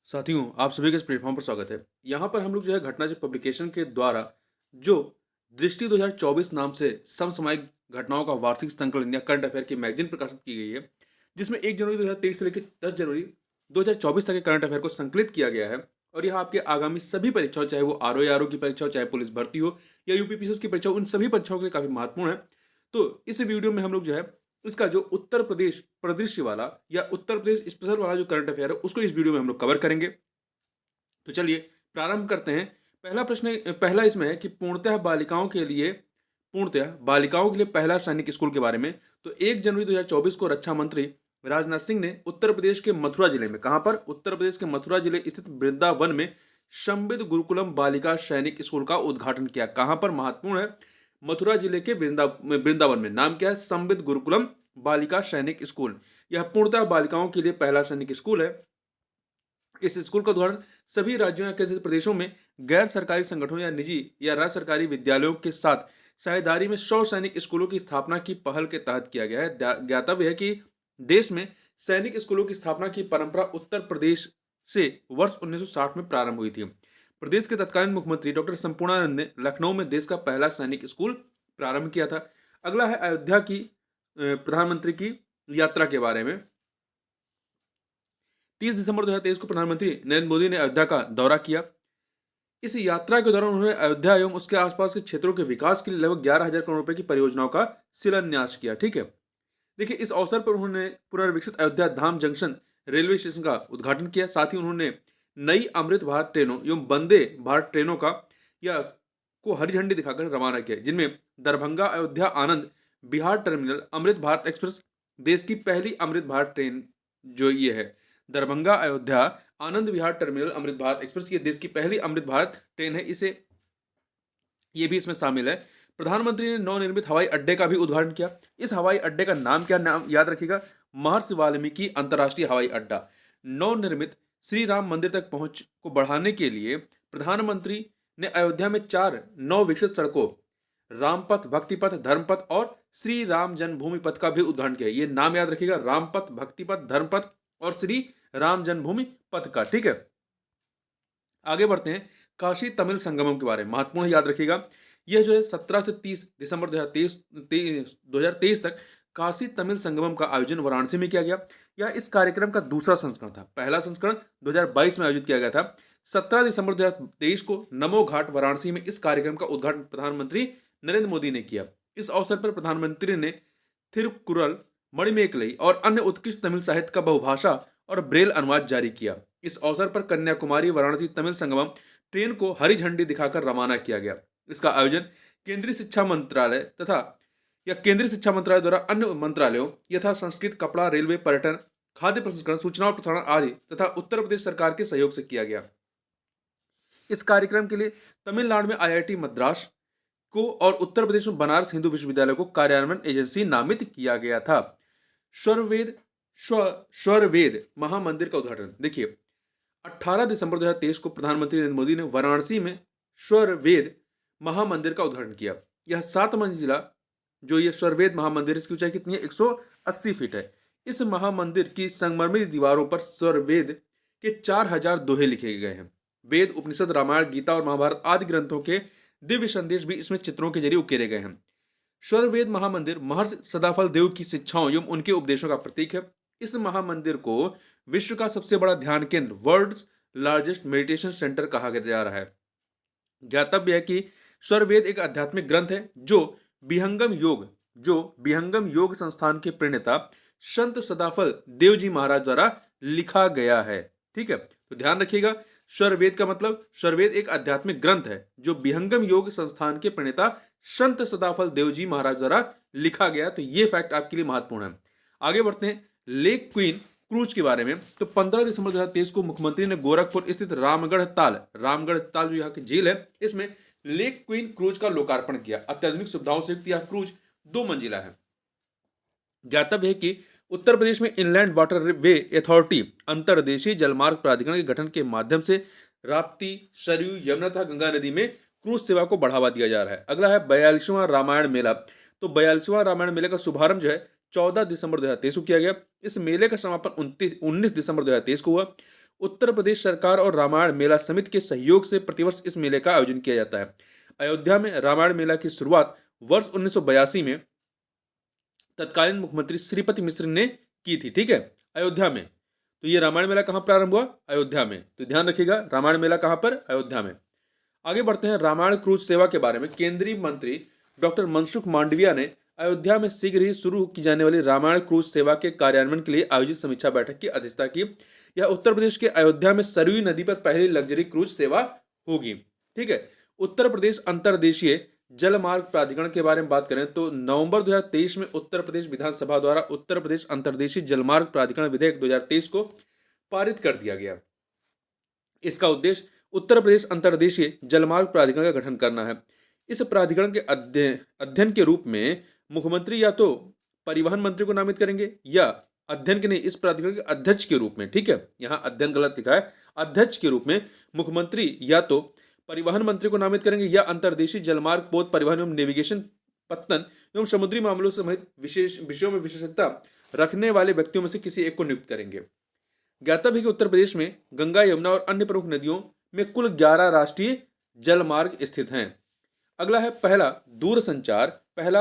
साथियों, आप सभी का इस प्लेटफ़ॉर्म पर स्वागत है। यहाँ पर हम लोग जो है घटनाचक्र पब्लिकेशन के द्वारा जो दृष्टि 2024 नाम से समसामयिक घटनाओं का वार्षिक संकलन या करंट अफ़ेयर की मैगज़ीन प्रकाशित की गई है, जिसमें 1 जनवरी 2023 से लेके 10 जनवरी 2024 तक के करंट अफ़ेयर को संकलित किया गया है। और यह आपके आगामी सभी परीक्षाओं, चाहे वो आरओ या आरओ की परीक्षा हो, चाहे पुलिस भर्ती हो या यूपीपीसीएस की परीक्षा हो, उन सभी परीक्षाओं के लिए काफ़ी महत्वपूर्ण है। तो इस वीडियो में हम लोग जो है इसका जो उत्तर प्रदेश परिदृश्य वाला या उत्तर प्रदेश स्पेशल वाला जो करंट अफ़ेयर है, उसको इस वीडियो में हम लोग कवर करेंगे। तो चलिए प्रारंभ करते हैं। पहला इसमें है कि पूर्णतः बालिकाओं के लिए पहला सैनिक स्कूल के बारे में। तो 1 जनवरी 2024 को रक्षा मंत्री राजनाथ सिंह ने उत्तर प्रदेश के मथुरा जिले में, कहां पर, उत्तर प्रदेश के मथुरा जिले स्थित वृंदावन में संबित गुरुकुलम बालिका सैनिक स्कूल का उद्घाटन किया। कहां पर, महत्वपूर्ण है, मथुरा जिले के वृंदावन में। नाम क्या है? संबित गुरुकुलम बालिका सैनिक स्कूल। यह पूर्णतः बालिकाओं के लिए पहला सैनिक स्कूल है। इस स्कूल का उदाहरण सभी राज्यों या केंद्र प्रदेशों में गैर सरकारी संगठनों या निजी या राज्य सरकारी विद्यालयों के साथ साझेदारी में 100 सैनिक स्कूलों की स्थापना की पहल के तहत किया गया है। ज्ञातव्य है कि देश में सैनिक स्कूलों की स्थापना की परंपरा उत्तर प्रदेश से वर्ष 1960 में प्रारंभ हुई थी। प्रदेश के तत्कालीन मुख्यमंत्री डॉक्टर संपूर्णानंद ने लखनऊ में देश का पहला सैनिक स्कूल प्रारंभ किया था। अगला है अयोध्या की प्रधानमंत्री की यात्रा के बारे में। 30 दिसंबर 2023 को प्रधानमंत्री नरेंद्र मोदी ने अयोध्या का दौरा किया। इस यात्रा के दौरान उन्होंने अयोध्या एवं उसके आसपास के क्षेत्रों के विकास के लिए लगभग 11,000 करोड़ रुपए की परियोजनाओं का शिलान्यास किया। ठीक है, देखिए, इस अवसर पर उन्होंने पुनर्विकसित अयोध्या धाम जंक्शन रेलवे स्टेशन का उद्घाटन किया। साथ ही उन्होंने नई अमृत भारत ट्रेनों एवं वंदे भारत ट्रेनों का या को हरी झंडी दिखाकर रवाना किया, जिनमें दरभंगा अयोध्या आनंद बिहार टर्मिनल अमृत भारत एक्सप्रेस देश की पहली अमृत भारत ट्रेन जो ये है, दरभंगा अयोध्या आनंद विहार टर्मिनल अमृत भारत एक्सप्रेस, ये देश की पहली अमृत भारत ट्रेन है। इसे ये भी इसमें शामिल है। प्रधानमंत्री ने नवनिर्मित हवाई अड्डे का भी उद्घाटन किया। इस हवाई अड्डे का नाम क्या, नाम याद रखिएगा, महर्षि वाल्मीकि अंतर्राष्ट्रीय हवाई अड्डा। नवनिर्मित श्री राम मंदिर तक पहुंच को बढ़ाने के लिए प्रधानमंत्री ने अयोध्या में 4 नव विकसित सड़कों, रामपथ, भक्तिपथ, धर्मपथ और श्री राम जन्मभूमि पथ का भी उद्घाटन किया। ये नाम याद रखिएगा, रामपथ, भक्तिपथ, धर्मपथ और श्री राम जन्मभूमि पथ का। ठीक है, आगे बढ़ते हैं काशी तमिल संगमम के बारे में। महत्वपूर्ण, याद रखिएगा, यह जो है 17 से 30 दिसंबर 2023 तक काशी तमिल संगमम का आयोजन वाराणसी में किया गया। यह इस कार्यक्रम का दूसरा संस्करण था। पहला संस्करण 2022 में आयोजित किया गया था। 17 दिसंबर 2023 को नमो घाट वाराणसी में इस कार्यक्रम का उद्घाटन प्रधानमंत्री नरेंद्र मोदी ने किया। इस अवसर पर प्रधानमंत्री ने थिरुकुरल, मणिमेकलई और अन्य उत्कृष्ट तमिल साहित्य का बहुभाषा और ब्रेल अनुवाद जारी किया। इस अवसर पर कन्याकुमारी वाराणसी तमिल संगमम ट्रेन को हरी झंडी दिखाकर रवाना किया गया। इसका आयोजन केंद्रीय शिक्षा मंत्रालय केंद्रीय शिक्षा मंत्रालय द्वारा अन्य मंत्रालयों यथा संस्कृत, कपड़ा, रेलवे, पर्यटन, खाद्य प्रसंस्करण, सूचना और प्रसारण आदि तथा उत्तर प्रदेश सरकार के सहयोग से किया गया। इस कार्यक्रम के लिए तमिलनाडु में आईआईटी मद्रास को और उत्तर प्रदेश में बनारस हिंदू विश्वविद्यालय को कार्यान्वयन एजेंसी नामित किया गया था। स्वरवेद स्वरवेद महामंदिर का उद्घाटन। देखिए, 18 दिसंबर 2023 को प्रधानमंत्री नरेंद्र मोदी ने वाराणसी में स्वरवेद महामंदिर का उद्घाटन किया। यह 7 मंजिला जो ये स्वरवेद महामंदिर, इसकी ऊंचाई कितनी है? 180 फीट है। इस महामंदिर की संगमरमरी दीवारों पर स्वरवेद के 4000 दोहे लिखे गए हैं। वेद, उपनिषद, रामायण, गीता और महाभारत आदि ग्रंथों के दिव्य संदेश भी इसमें चित्रों के जरिए उकेरे गए हैं। स्वरवेद महामंदिर महर्षि सदाफल देव की शिक्षाओं एवं उनके उपदेशों का प्रतीक है। इस महामंदिर को विश्व का सबसे बड़ा ध्यान केंद्र, वर्ल्ड्स लार्जेस्ट मेडिटेशन सेंटर कहा जा रहा है। ज्ञातव्य है कि स्वरवेद एक आध्यात्मिक ग्रंथ है जो विहंगम योग संस्थान के प्रणेता संत सदाफल देव जी महाराज द्वारा लिखा गया है। ठीक है, तो ध्यान रखिएगा, स्वरवेद का मतलब, स्वरवेद एक आध्यात्मिक ग्रंथ है जो विहंगम योग संस्थान के प्रणेता संत सदाफल देव जी महाराज द्वारा लिखा गया। तो ये फैक्ट आपके लिए महत्वपूर्ण है। आगे बढ़ते हैं लेक क्वीन क्रूज के बारे में। तो 15 दिसंबर 2023 को मुख्यमंत्री ने गोरखपुर स्थित रामगढ़ ताल जो यहाँ की झील है, इसमें लेक क्वीन क्रूज का लोकार्पण किया। अत्याधुनिक सुविधाओं से युक्त यह क्रूज 2 मंजिला है। ज्ञातव्य है कि उत्तर प्रदेश में इनलैंड वाटर वे अथॉरिटी अंतर्देशीय जलमार्ग प्राधिकरण के गठन के माध्यम से राप्ती, सरयू, यमुना तथा गंगा नदी में क्रूज सेवा को बढ़ावा दिया जा रहा है। अगला है 42वां रामायण मेला। तो 42वां रामायण मेले का शुभारंभ जो है 14 दिसंबर 2023 को किया गया। इस मेले का समापन 19 दिसंबर 2023 को हुआ। उत्तर प्रदेश सरकार और रामायण मेला समिति के सहयोग से प्रतिवर्ष इस मेले का आयोजन किया जाता है। अयोध्या में रामायण मेला की शुरुआत वर्ष 1982 में तत्कालीन मुख्यमंत्री श्रीपति मिश्र ने की थी। ठीक है, अयोध्या में। तो ये रामायण मेला कहाँ प्रारंभ हुआ? अयोध्या में। तो ध्यान रखिएगा, रामायण मेला कहाँ पर? अयोध्या में। आगे बढ़ते हैं रामायण क्रूज सेवा के बारे में। केंद्रीय मंत्री डॉक्टर मनसुख मांडविया ने अयोध्या में शीघ्र ही शुरू की जाने वाली रामायण क्रूज सेवा के कार्यान्वयन के लिए आयोजित समीक्षा बैठक की अध्यक्षता की। यह उत्तर प्रदेश के अयोध्या में सरयू नदी पर पहली लग्जरी क्रूज सेवा होगी। ठीक है, उत्तर प्रदेश अंतर्देशीय जलमार्ग प्राधिकरण के बारे में बात करें तो नवंबर 2023 में उत्तर प्रदेश विधानसभा द्वारा उत्तर प्रदेश अंतर्देशीय जलमार्ग प्राधिकरण विधेयक 2023 को पारित कर दिया गया। इसका उद्देश्य उत्तर प्रदेश अंतर्देशीय जलमार्ग प्राधिकरण का गठन करना है। इस प्राधिकरण के अध्ययन के रूप में मुख्यमंत्री या तो परिवहन मंत्री को नामित करेंगे या अध्ययन के नहीं, इस प्राधिकरण के अध्यक्ष के रूप में, ठीक है, यहाँ अध्ययन गलत लिखा है, अध्यक्ष के रूप में मुख्यमंत्री या तो परिवहन मंत्री को नामित करेंगे या अंतर्देशीय जलमार्ग पोत परिवहन एवं नेविगेशन पत्तन एवं समुद्री मामलों से संबंधित विशेष विषयों में विशेषज्ञता रखने वाले व्यक्तियों में से किसी एक को नियुक्त करेंगे। ज्ञातव्य है कि उत्तर प्रदेश में गंगा, यमुना और अन्य प्रमुख नदियों में कुल 11 राष्ट्रीय जलमार्ग स्थित हैं। अगला है पहला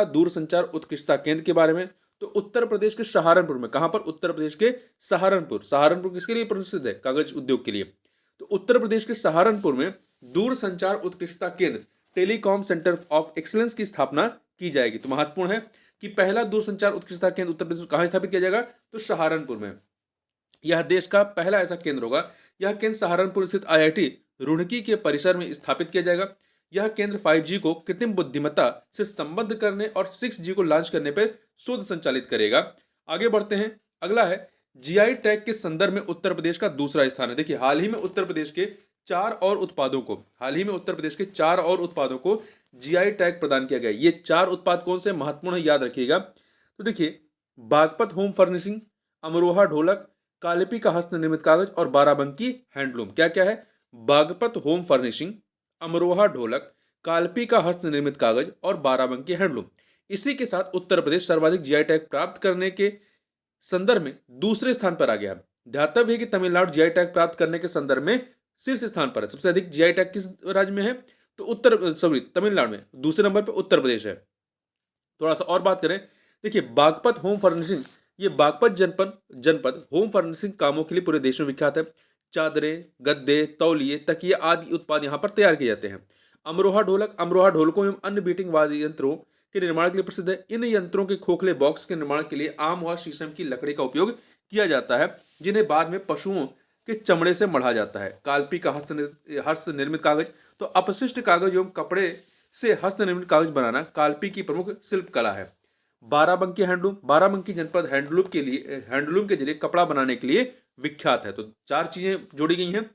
दूरसंचार उत्कृष्टता केंद्र के बारे में। तो उत्तर प्रदेश के सहारनपुर में, कहां पर? उत्तर प्रदेश के सहारनपुर किसके लिए प्रसिद्ध है? कागज उद्योग के लिए। तो उत्तर प्रदेश के सहारनपुर में दूरसंचार उत्कृष्टता केंद्र टेलीकॉम सेंटर ऑफ एक्सीलेंस की स्थापना की जाएगी। तो महत्वपूर्ण है कि पहला दूरसंचार उत्कृष्टता केंद्र उत्तर प्रदेश में कहां स्थापित किया जाएगा? तो सहारनपुर में। यह देश का पहला ऐसा केंद्र होगा। यह केंद्र सहारनपुर स्थित IIT रुड़की के परिसर में स्थापित किया जाएगा। यह केंद्र 5G को कृत्रिम बुद्धिमत्ता से संबद्ध करने और 6G को लॉन्च करने पर शोध संचालित करेगा। आगे बढ़ते हैं, अगला है GI टैग के संदर्भ में उत्तर प्रदेश का दूसरा स्थान है। देखिए, हाल ही में उत्तर प्रदेश के 4 और उत्पादों को GI टैग प्रदान किया गया। ये 4 उत्पाद कौन से? महत्वपूर्ण है, याद रखिएगा। तो देखिए, बागपत होम फर्निशिंग, अमरोहा ढोलक, कालिपी का हस्त निर्मित कागज और बाराबंकी हैंडलूम। क्या क्या है? बागपत होम फर्निशिंग, अमरोहा ढोलक, कालपी का हस्त निर्मित कागज और बाराबंकी हैंडलूम। इसी के साथ उत्तर प्रदेश सर्वाधिक GI टैग प्राप्त करने के संदर्भ में दूसरे स्थान पर आ गया। ध्यातव्य है कि तमिलनाडु GI टैग प्राप्त करने के संदर्भ में शीर्ष स्थान पर है। सबसे अधिक GI टैग किस राज्य में है? तो तमिलनाडु में। दूसरे नंबर पर उत्तर प्रदेश है। थोड़ा सा और बात करें, देखिए, बागपत होम फर्निशिंग, ये बागपत जनपद होम फर्निशिंग कामों के लिए पूरे देश में विख्यात है। चादरें, गद्दे, तौलिए, तकिए आदि उत्पाद यहाँ पर तैयार किए जाते हैं। अमरोहा ढोलकों एवं अन्य बीटिंग वाद्य यंत्रों के निर्माण के लिए प्रसिद्ध है। इन यंत्रों के खोखले बॉक्स के निर्माण के लिए आम व शीशम की लकड़ी का उपयोग किया जाता है, जिन्हें बाद में पशुओं के चमड़े से मढ़ा जाता है। कालपी का हस्त निर्मित कागज, तो अपशिष्ट कागज एवं कपड़े से हस्त निर्मित कागज बनाना कालपी की प्रमुख शिल्प कला है। बाराबंकी हैंडलूम, बाराबंकी जनपद हैंडलूम के जरिए कपड़ा बनाने के लिए विख्यात है। तो 4 चीजें जोड़ी गई हैं,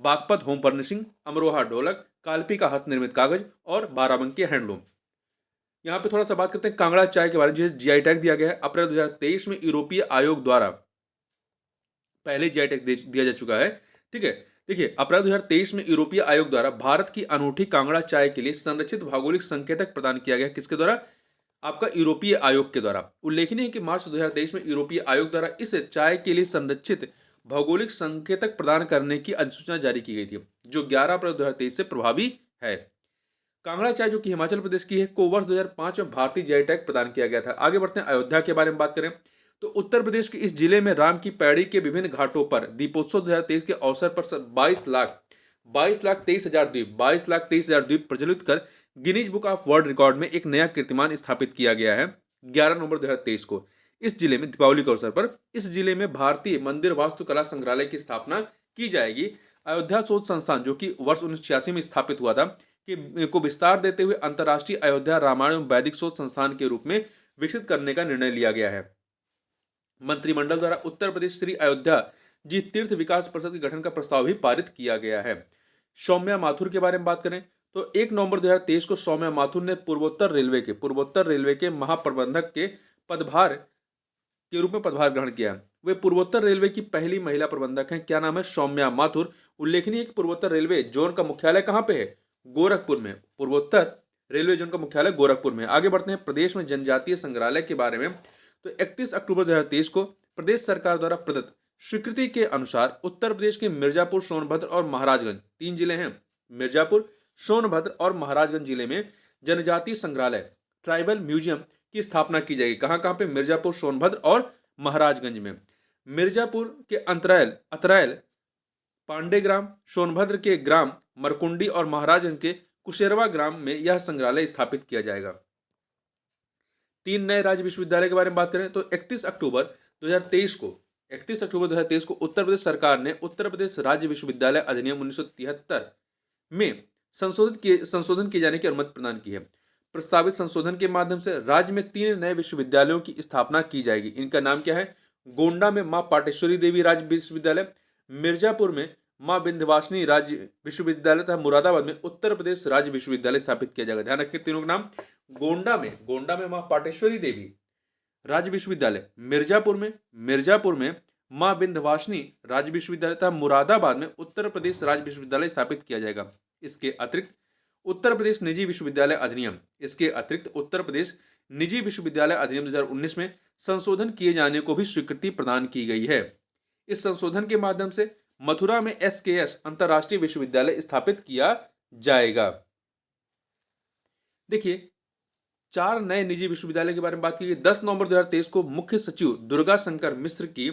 बागपत होम फर्निशिंग, अमरोहा ढोलक, कालपी का हस्त निर्मित कागज और बाराबंकी हैंडलूम। यहाँ पे थोड़ा सा बात करते हैं कांगड़ा चाय के बारे में, जिसे GI टैग दिया गया है। अप्रैल 2023 में यूरोपीय आयोग द्वारा पहले GI टैग दिया जा चुका है। ठीक है, देखिए, अप्रैल 2023 में यूरोपीय आयोग द्वारा भारत की अनूठी कांगड़ा चाय के लिए संरक्षित भौगोलिक संकेतक प्रदान किया गया। किसके द्वारा? आपका यूरोपीय आयोग के द्वारा। उल्लेखनीय है कि मार्च 2023 में यूरोपीय आयोग द्वारा इस चाय के लिए संरक्षित भौगोलिक संकेतक प्रदान करने की अधिसूचना जारी की गई थी, जो 11 अप्रैल 2023 से प्रभावी है। कांगड़ा चाय, जो कि हिमाचल प्रदेश की है, को वर्ष 2005 में भारतीय GI टैग प्रदान किया गया था। आगे बढ़ते हैं, अयोध्या के बारे में बात करें तो उत्तर प्रदेश के इस जिले में राम की पैड़ी के विभिन्न घाटों पर दीपोत्सव 2023 के अवसर पर 22,23,000 द्वीप प्रज्वलित कर Guinness book of world record में एक नया कीर्तिमान स्थापित किया गया है। 11 नवंबर 2023 को इस जिले में दीपावली के अवसर पर इस जिले में भारतीय मंदिर वास्तुकला संग्रहालय की स्थापना की जाएगी। अयोध्या शोध संस्थान, जो कि वर्ष 1986 में स्थापित हुआ था, को विस्तार देते हुए अंतर्राष्ट्रीय अयोध्या रामायण एवं वैदिक शोध संस्थान के रूप में विकसित करने का निर्णय लिया गया है। मंत्रिमंडल द्वारा उत्तर प्रदेश श्री अयोध्या जी तीर्थ विकास परिषद के गठन का प्रस्ताव भी पारित किया गया है। सौम्या माथुर के बारे में बात करें तो 1 नवंबर 2023 को सौम्या माथुर ने पूर्वोत्तर रेलवे के महाप्रबंधक के पदभार के रूप में पदभार ग्रहण किया। वे पूर्वोत्तर रेलवे की पहली महिला प्रबंधक हैं। क्या नाम है? सौम्या माथुर। उल्लेखनीय है कि पूर्वोत्तर रेलवे जोन का मुख्यालय कहां पे है? गोरखपुर में। पूर्वोत्तर रेलवे जोन का मुख्यालय गोरखपुर में। आगे बढ़ते हैं प्रदेश में जनजातीय संग्रहालय के बारे में। तो 31 अक्टूबर 2023 को प्रदेश सरकार द्वारा प्रदत्त स्वीकृति के अनुसार उत्तर प्रदेश के मिर्जापुर, सोनभद्र और महाराजगंज, 3 जिले हैं, मिर्जापुर, सोनभद्र और महाराजगंज जिले में जनजातीय संग्रहालय, ट्राइबल म्यूजियम की स्थापना की जाएगी। कहाँ कहाँ पे? मिर्जापुर, सोनभद्र और महाराजगंज में। मिर्जापुर के अंतरायल अतरायल पांडेग्राम, सोनभद्र के ग्राम मरकुंडी और महाराजगंज के कुशेरवा ग्राम में यह संग्रहालय स्थापित किया जाएगा। 3 नए राज्य विश्वविद्यालय के बारे में बात करें तो 31 अक्टूबर 2023 को उत्तर प्रदेश सरकार ने उत्तर प्रदेश राज्य विश्वविद्यालय अधिनियम 1973 में संशोधन किए जाने की अनुमति प्रदान की है। प्रस्तावित संशोधन के माध्यम से राज्य में 3 नए विश्वविद्यालयों की स्थापना की जाएगी। इनका नाम क्या है? गोंडा में मां पाटेश्वरी देवी राज्य विश्वविद्यालय, मिर्जापुर में मां विंध्यवासिनी राज्य विश्वविद्यालय तथा मुरादाबाद में उत्तर प्रदेश राज्य विश्वविद्यालय स्थापित किया जाएगा। ध्यान रखिए तीनों के नाम। गोंडा में मां पाटेश्वरी देवी राज्य विश्वविद्यालय, मिर्जापुर में मां विंध्यवासिनी राज्य विश्वविद्यालय तथा मुरादाबाद में उत्तर प्रदेश राज्य विश्वविद्यालय स्थापित किया जाएगा। इसके अतिरिक्त उत्तर प्रदेश निजी विश्वविद्यालय अधिनियम 2019 में संशोधन किए जाने को भी स्वीकृति प्रदान की गई है। इस संशोधन के माध्यम से मथुरा में SKS अंतरराष्ट्रीय विश्वविद्यालय स्थापित किया जाएगा। देखिए 4 नए निजी विश्वविद्यालय के बारे में बात की गई। 10 नवंबर 2023 को मुख्य सचिव दुर्गा शंकर मिश्र की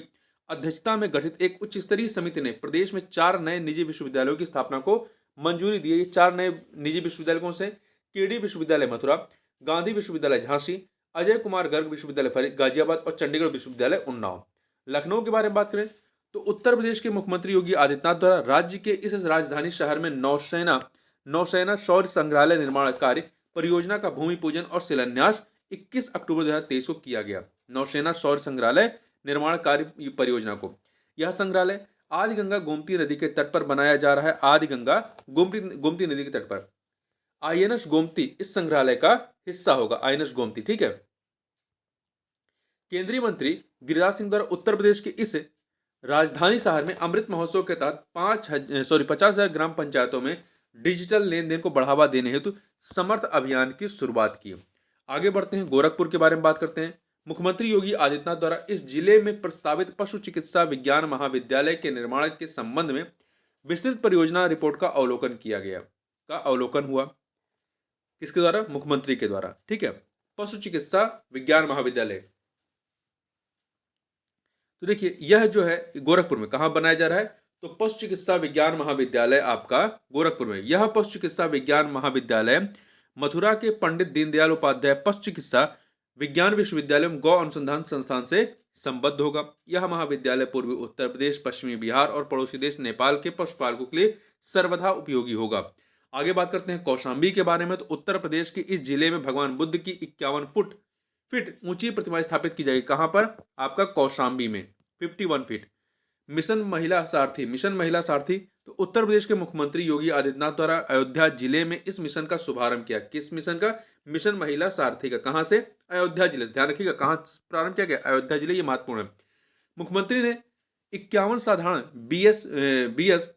अध्यक्षता में गठित एक उच्च स्तरीय समिति ने प्रदेश में 4 नए निजी विश्वविद्यालयों की स्थापना को मंजूरी दी है। 4 नए निजी विश्वविद्यालय कौन से? केडी विश्वविद्यालय मथुरा, गांधी विश्वविद्यालय झांसी, अजय कुमार गर्ग विश्वविद्यालय गाजियाबाद और चंडीगढ़ विश्वविद्यालय उन्नाव। लखनऊ के बारे में बात करें तो उत्तर प्रदेश के मुख्यमंत्री योगी आदित्यनाथ द्वारा राज्य के इस राजधानी शहर में नौसेना शौर्य संग्रहालय निर्माण कार्य परियोजना का भूमि पूजन और शिलान्यास 21 अक्टूबर 2023 को किया गया। नौसेना शौर्य संग्रहालय निर्माण कार्य परियोजना को, यह संग्रहालय आदि गंगा गोमती नदी के तट पर बनाया जा रहा है। आदि गंगा गोमती नदी के तट पर INS गोमती इस संग्रहालय का हिस्सा होगा। INS गोमती, ठीक है। केंद्रीय मंत्री गिरिराज सिंह द्वारा उत्तर प्रदेश के इस राजधानी शहर में अमृत महोत्सव के तहत 50,000 ग्राम पंचायतों में डिजिटल लेन देन को बढ़ावा देने हेतु समर्थ अभियान की शुरुआत की। आगे बढ़ते हैं, गोरखपुर के बारे में बात करते हैं। मुख्यमंत्री योगी आदित्यनाथ द्वारा इस जिले में प्रस्तावित पशु चिकित्सा विज्ञान महाविद्यालय के निर्माण के संबंध में विस्तृत परियोजना रिपोर्ट का अवलोकन हुआ। किसके द्वारा? मुख्यमंत्री के द्वारा, ठीक है। पशु चिकित्सा विज्ञान महाविद्यालय, तो देखिए यह जो है गोरखपुर में कहां बनाया जा रहा है? तो पशु चिकित्सा विज्ञान महाविद्यालय आपका गोरखपुर में। यह पशु चिकित्सा विज्ञान महाविद्यालय मथुरा के पंडित दीनदयाल उपाध्याय पशु चिकित्सा विज्ञान विश्वविद्यालय में गौ अनुसंधान संस्थान से संबद्ध होगा। यह महाविद्यालय पूर्वी उत्तर प्रदेश, पश्चिमी बिहार और पड़ोसी देश नेपाल के पशुपालकों के लिए सर्वथा उपयोगी होगा। आगे बात करते हैं कौशाम्बी के बारे में। तो उत्तर प्रदेश के इस जिले में भगवान बुद्ध की 51 फीट ऊंची प्रतिमा स्थापित की जाएगी। कहां पर? आपका कौशाम्बी में 51 फीट। मिशन महिला सारथी, तो उत्तर प्रदेश के मुख्यमंत्री योगी आदित्यनाथ द्वारा अयोध्या जिले में इस मिशन का शुभारंभ किया। किस मिशन का? मिशन महिला सारथी का। कहां से? अयोध्या जिले से। ध्यान रखिएगा कहां प्रारंभ किया गया? अयोध्या जिले, ये महत्वपूर्ण है। मुख्यमंत्री ने 51 साधारण BS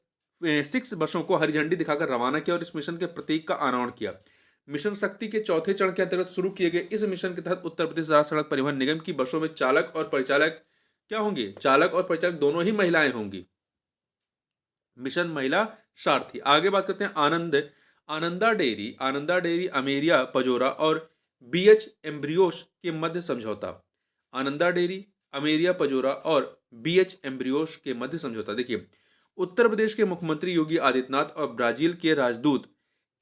6 बसों को हरी झंडी दिखाकर रवाना किया और इस मिशन के प्रतीक का अनावरण किया। मिशन शक्ति के चौथे चरण के अंतर्गत शुरू किए गए इस मिशन के तहत उत्तर प्रदेश राज्य सड़क परिवहन निगम की बसों में चालक और परिचालक क्या होंगे? चालक और परिचालक दोनों ही महिलाएं होंगी। मिशन महिला सारथी। आगे बात करते हैं आनंदा डेयरी अमेरिया पजोरा और BH एम्ब्रियोस के मध्य समझौता। आनंदा डेयरी, अमेरिया पजोरा और BH एम्ब्रियोस के मध्य समझौता। देखिए उत्तर प्रदेश के मुख्यमंत्री योगी आदित्यनाथ और ब्राजील के राजदूत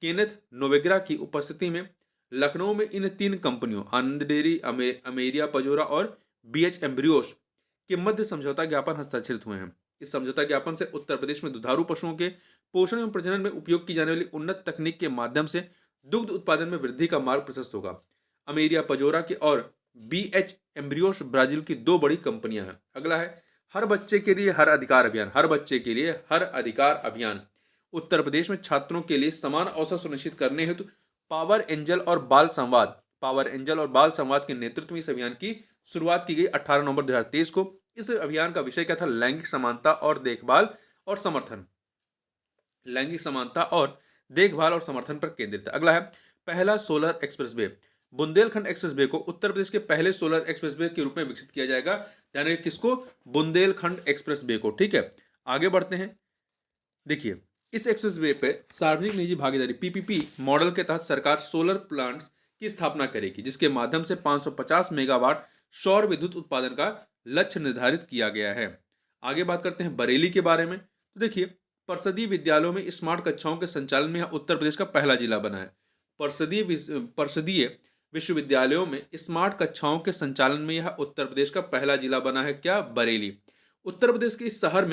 केनेथ नोवेग्रा की उपस्थिति में लखनऊ में इन 3 कंपनियों आनंद डेयरी, अमेरिया पजोरा और BH एम्ब्रियोस के मध्य समझौता ज्ञापन हस्ताक्षरित हुए हैं। इस समझौता ज्ञापन से उत्तर प्रदेश में दुधारू पशुओं के पोषण एवं प्रजनन में उपयोग की जाने वाली उन्नत तकनीक के माध्यम से दुग्ध उत्पादन में वृद्धि का मार्ग प्रशस्त होगा। अमेरिया पजोरा की और BH एम्ब्रियोस ब्राजील की 2 बड़ी कंपनियां हैं। अगला है हर बच्चे के लिए हर अधिकार अभियान। उत्तर प्रदेश में छात्रों के लिए समान अवसर सुनिश्चित करने हेतु पावर एंजल और बाल संवाद के नेतृत्व में इस अभियान की शुरुआत की गई 18 नवंबर 2023 को। इस अभियान का विषय क्या था? लैंगिक समानता और देखभाल और समर्थन पर केंद्रित है। अगला है पहला सोलर एक्सप्रेसवे। बुंदेलखंड एक्सप्रेसवे को उत्तर प्रदेश के पहले सोलर एक्सप्रेसवे के रूप में विकसित किया जाएगा, यानी कि किसको? बुंदेलखंड एक्सप्रेसवे को। ठीक है, आगे बढ़ते हैं। देखिए, इस एक्सप्रेसवे पे सार्वजनिक निजी भागीदारी पीपीपी मॉडल के तहत सरकार सोलर प्लांट्स की स्थापना करेगी, जिसके माध्यम से 550 मेगावाट सौर विद्युत उत्पादन का लक्ष्य निर्धारित किया गया है। आगे बात करते हैं बरेली के बारे में। तो देखिए, परिषदीय विद्यालयों में स्मार्ट कक्षाओं के संचालन में यह उत्तर प्रदेश का पहला जिला बना है। परिषदीय विश्वविद्यालयों में स्मार्ट कक्षाओं के संचालन में यह उत्तर प्रदेश का पहला जिला बना है। क्या? बरेली। उत्तर प्रदेश के इस शहर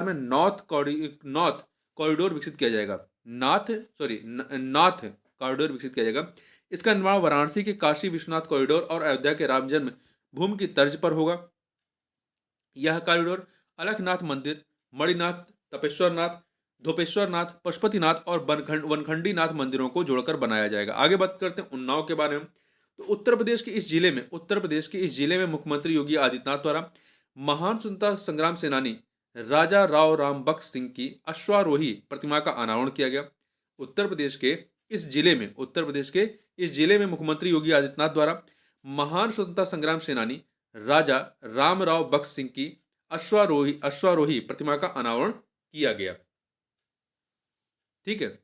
में नॉर्थ कॉरिडोर विकसित किया जाएगा। नॉर्थ कॉरिडोर विकसित किया जाएगा। इसका निर्माण वाराणसी के काशी विश्वनाथ कॉरिडोर और अयोध्या के राम जन्म भूमि की तर्ज पर होगा। यह कॉरिडोर अलखनाथ मंदिर, मणिनाथ, तपेश्वरनाथ, धोपेश्वरनाथ, पशुपतिनाथ और वनखंडी नाथ मंदिरों को जोड़कर बनाया जाएगा। आगे बात करते हैं उन्नाव के बारे में। तो उत्तर प्रदेश के इस जिले में मुख्यमंत्री योगी आदित्यनाथ द्वारा महान स्वतंत्रता संग्राम सेनानी राजा राव राम बख्श सिंह की अश्वारोही प्रतिमा का अनावरण किया गया। उत्तर प्रदेश के इस जिले में मुख्यमंत्री योगी आदित्यनाथ द्वारा महान स्वतंत्रता संग्राम सेनानी राजा रामराव बख्श सिंह की अश्वारोही प्रतिमा का अनावरण किया गया। ठीक है,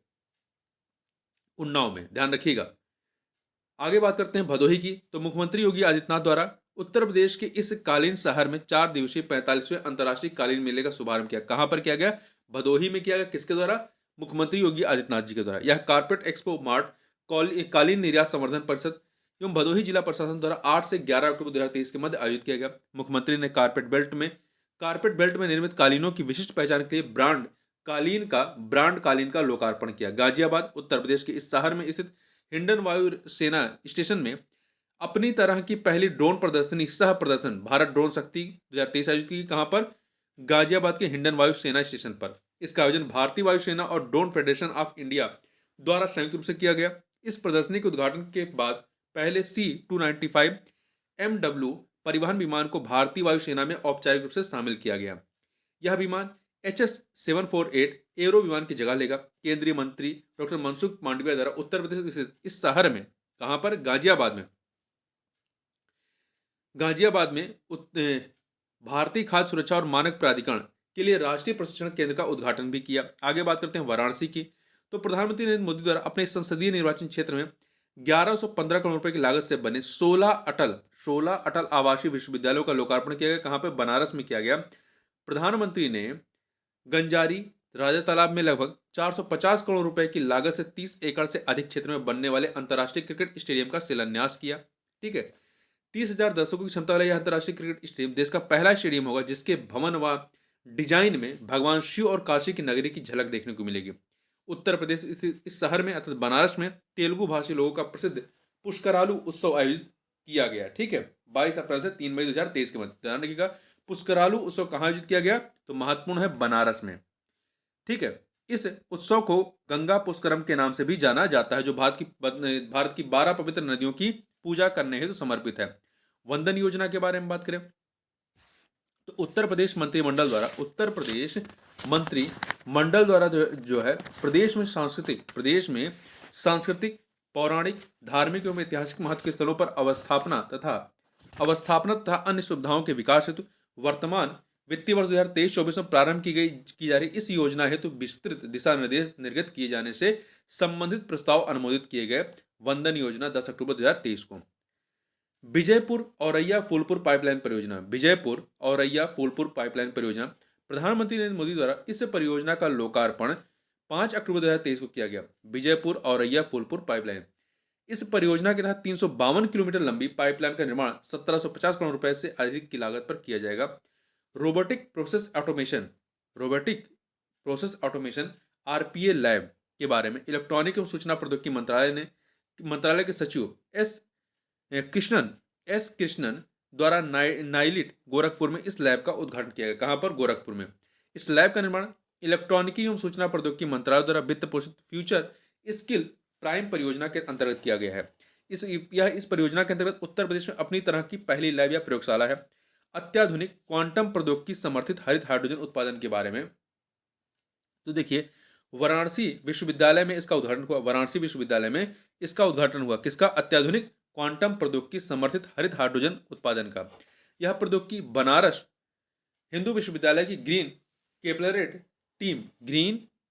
उन्नाव में, ध्यान रखिएगा। आगे बात करते हैं भदोही की। तो मुख्यमंत्री योगी आदित्यनाथ द्वारा उत्तर प्रदेश के इस कालीन शहर में 4 दिवसीय 45वें अंतर्राष्ट्रीय कालीन मेले का शुभारंभ किया। कहां पर किया गया? भदोही में किया गया। किसके द्वारा? मुख्यमंत्री योगी आदित्यनाथ जी के द्वारा। यह कारपेट एक्सपो मार्ट कालीन निर्यात संवर्धन परिषद एवं भदोही जिला प्रशासन द्वारा 8 से 11 अक्टूबर 2023 के मध्य आयोजित किया गया। मुख्यमंत्री ने कारपेट बेल्ट में निर्मित कालीनों की विशिष्ट पहचान के लिए ब्रांड कालीन का लोकार्पण किया। गाजियाबाद, उत्तर प्रदेश के इस शहर में स्थित हिंडन वायु सेना स्टेशन में अपनी तरह की पहली ड्रोन प्रदर्शनी सह प्रदर्शन भारत ड्रोन शक्ति 2023 आयोजित की। कहां पर? गाजियाबाद के हिंडन वायु सेना स्टेशन पर। इसका आयोजन भारतीय वायुसेना और ड्रोन फेडरेशन ऑफ इंडिया द्वारा संयुक्त रूप से किया गया। इस प्रदर्शनी के उद्घाटन के बाद पहले C-295 MW परिवहन विमान को भारतीय वायुसेना में औपचारिक रूप से शामिल किया गया। यह विमान HS-748 एरो विमान की जगह लेगा। केंद्रीय मंत्री डॉक्टर मनसुख मांडविया द्वारा उत्तर प्रदेश के इस शहर में, कहां पर? गाजियाबाद में भारतीय खाद्य सुरक्षा और मानक प्राधिकरण के लिए राष्ट्रीय प्रशिक्षण केंद्र का उद्घाटन भी किया। आगे बात करते हैं वाराणसी की। तो प्रधानमंत्री नरेंद्र मोदी द्वारा अपने संसदीय निर्वाचन क्षेत्र में 1115 करोड़ रुपए की लागत से बने 16 अटल आवासीय विश्वविद्यालयों का लोकार्पण किया गया। कहां पर? बनारस में किया गया। प्रधानमंत्री ने गंजारी राजा तालाब में लगभग 450 करोड़ रुपए की लागत से 30 एकड़ से अधिक क्षेत्र में बनने वाले अंतर्राष्ट्रीय क्रिकेट स्टेडियम का शिलान्यास किया। ठीक है, 30,000 दर्शकों की क्षमता वाला यह अंतर्राष्ट्रीय क्रिकेट स्टेडियम देश का पहला स्टेडियम होगा जिसके भवन व डिजाइन में भगवान शिव और काशी की नगरी की झलक देखने को मिलेगी। उत्तर प्रदेश इस शहर में अर्थात बनारस में तेलुगु भाषी लोगों का प्रसिद्ध पुष्करालू उत्सव आयोजित किया गया। ठीक है, 22 अप्रैल से 3 मई 2023 के मध्य। ध्यान रखिएगा, पुष्करालू उत्सव कहाँ आयोजित किया गया? तो महत्वपूर्ण है, बनारस में। ठीक है, इस उत्सव को गंगा पुष्करम के नाम से भी जाना जाता है, जो भारत की 12 पवित्र नदियों की पूजा करने हेतु समर्पित है। वंदन योजना के बारे में बात करें तो उत्तर प्रदेश मंत्रिमंडल द्वारा जो है प्रदेश में सांस्कृतिक, पौराणिक, धार्मिक एवं ऐतिहासिक महत्व के स्थलों पर अवस्थापना तथा अन्य सुविधाओं के विकास हेतु वर्तमान वित्तीय वर्ष 2023-24 में प्रारंभ की जा रही इस योजना हेतु विस्तृत दिशा निर्देश निर्गत किए जाने से संबंधित प्रस्ताव अनुमोदित किए गए। वंदन योजना 10 अक्टूबर 2023 को। विजयपुर औरैया फूलपुर पाइपलाइन परियोजना प्रधानमंत्री नरेंद्र मोदी द्वारा इस परियोजना का लोकार्पण 5 अक्टूबर 2023 को किया गया। विजयपुर औरैया फूलपुर पाइपलाइन, इस परियोजना के तहत 352 किलोमीटर लंबी पाइपलाइन का निर्माण 1750 करोड़ रुपए से अधिक की लागत पर किया जाएगा। Robotic process automation RPA lab के बारे में इलेक्ट्रॉनिक एवं सूचना प्रौद्योगिकी मंत्रालय के सचिव एस कृष्णन द्वारा नाइलिट गोरखपुर में इस लैब का उद्घाटन किया गया। कहां पर? गोरखपुर में। इस लैब का निर्माण इलेक्ट्रॉनिकी एवं सूचना प्रौद्योगिकी मंत्रालय द्वारा वित्त पोषित फ्यूचर स्किल प्राइम परियोजना के अंतर्गत किया गया है। इस परियोजना के अंतर्गत उत्तर प्रदेश में अपनी तरह की पहली लैब या प्रयोगशाला है। अत्याधुनिक क्वांटम प्रौद्योगिकी समर्थित हरित हाइड्रोजन उत्पादन के बारे में तो देखिए, वाराणसी विश्वविद्यालय में इसका उद्घाटन हुआ। वाराणसी विश्वविद्यालय में इसका उद्घाटन हुआ। किसका? अत्याधुनिक क्वांटम प्रौद्योगिकी समर्थित हरित हाइड्रोजन उत्पादन का। यह प्रौद्योगिकी बनारस हिंदू विश्वविद्यालय की ग्रीन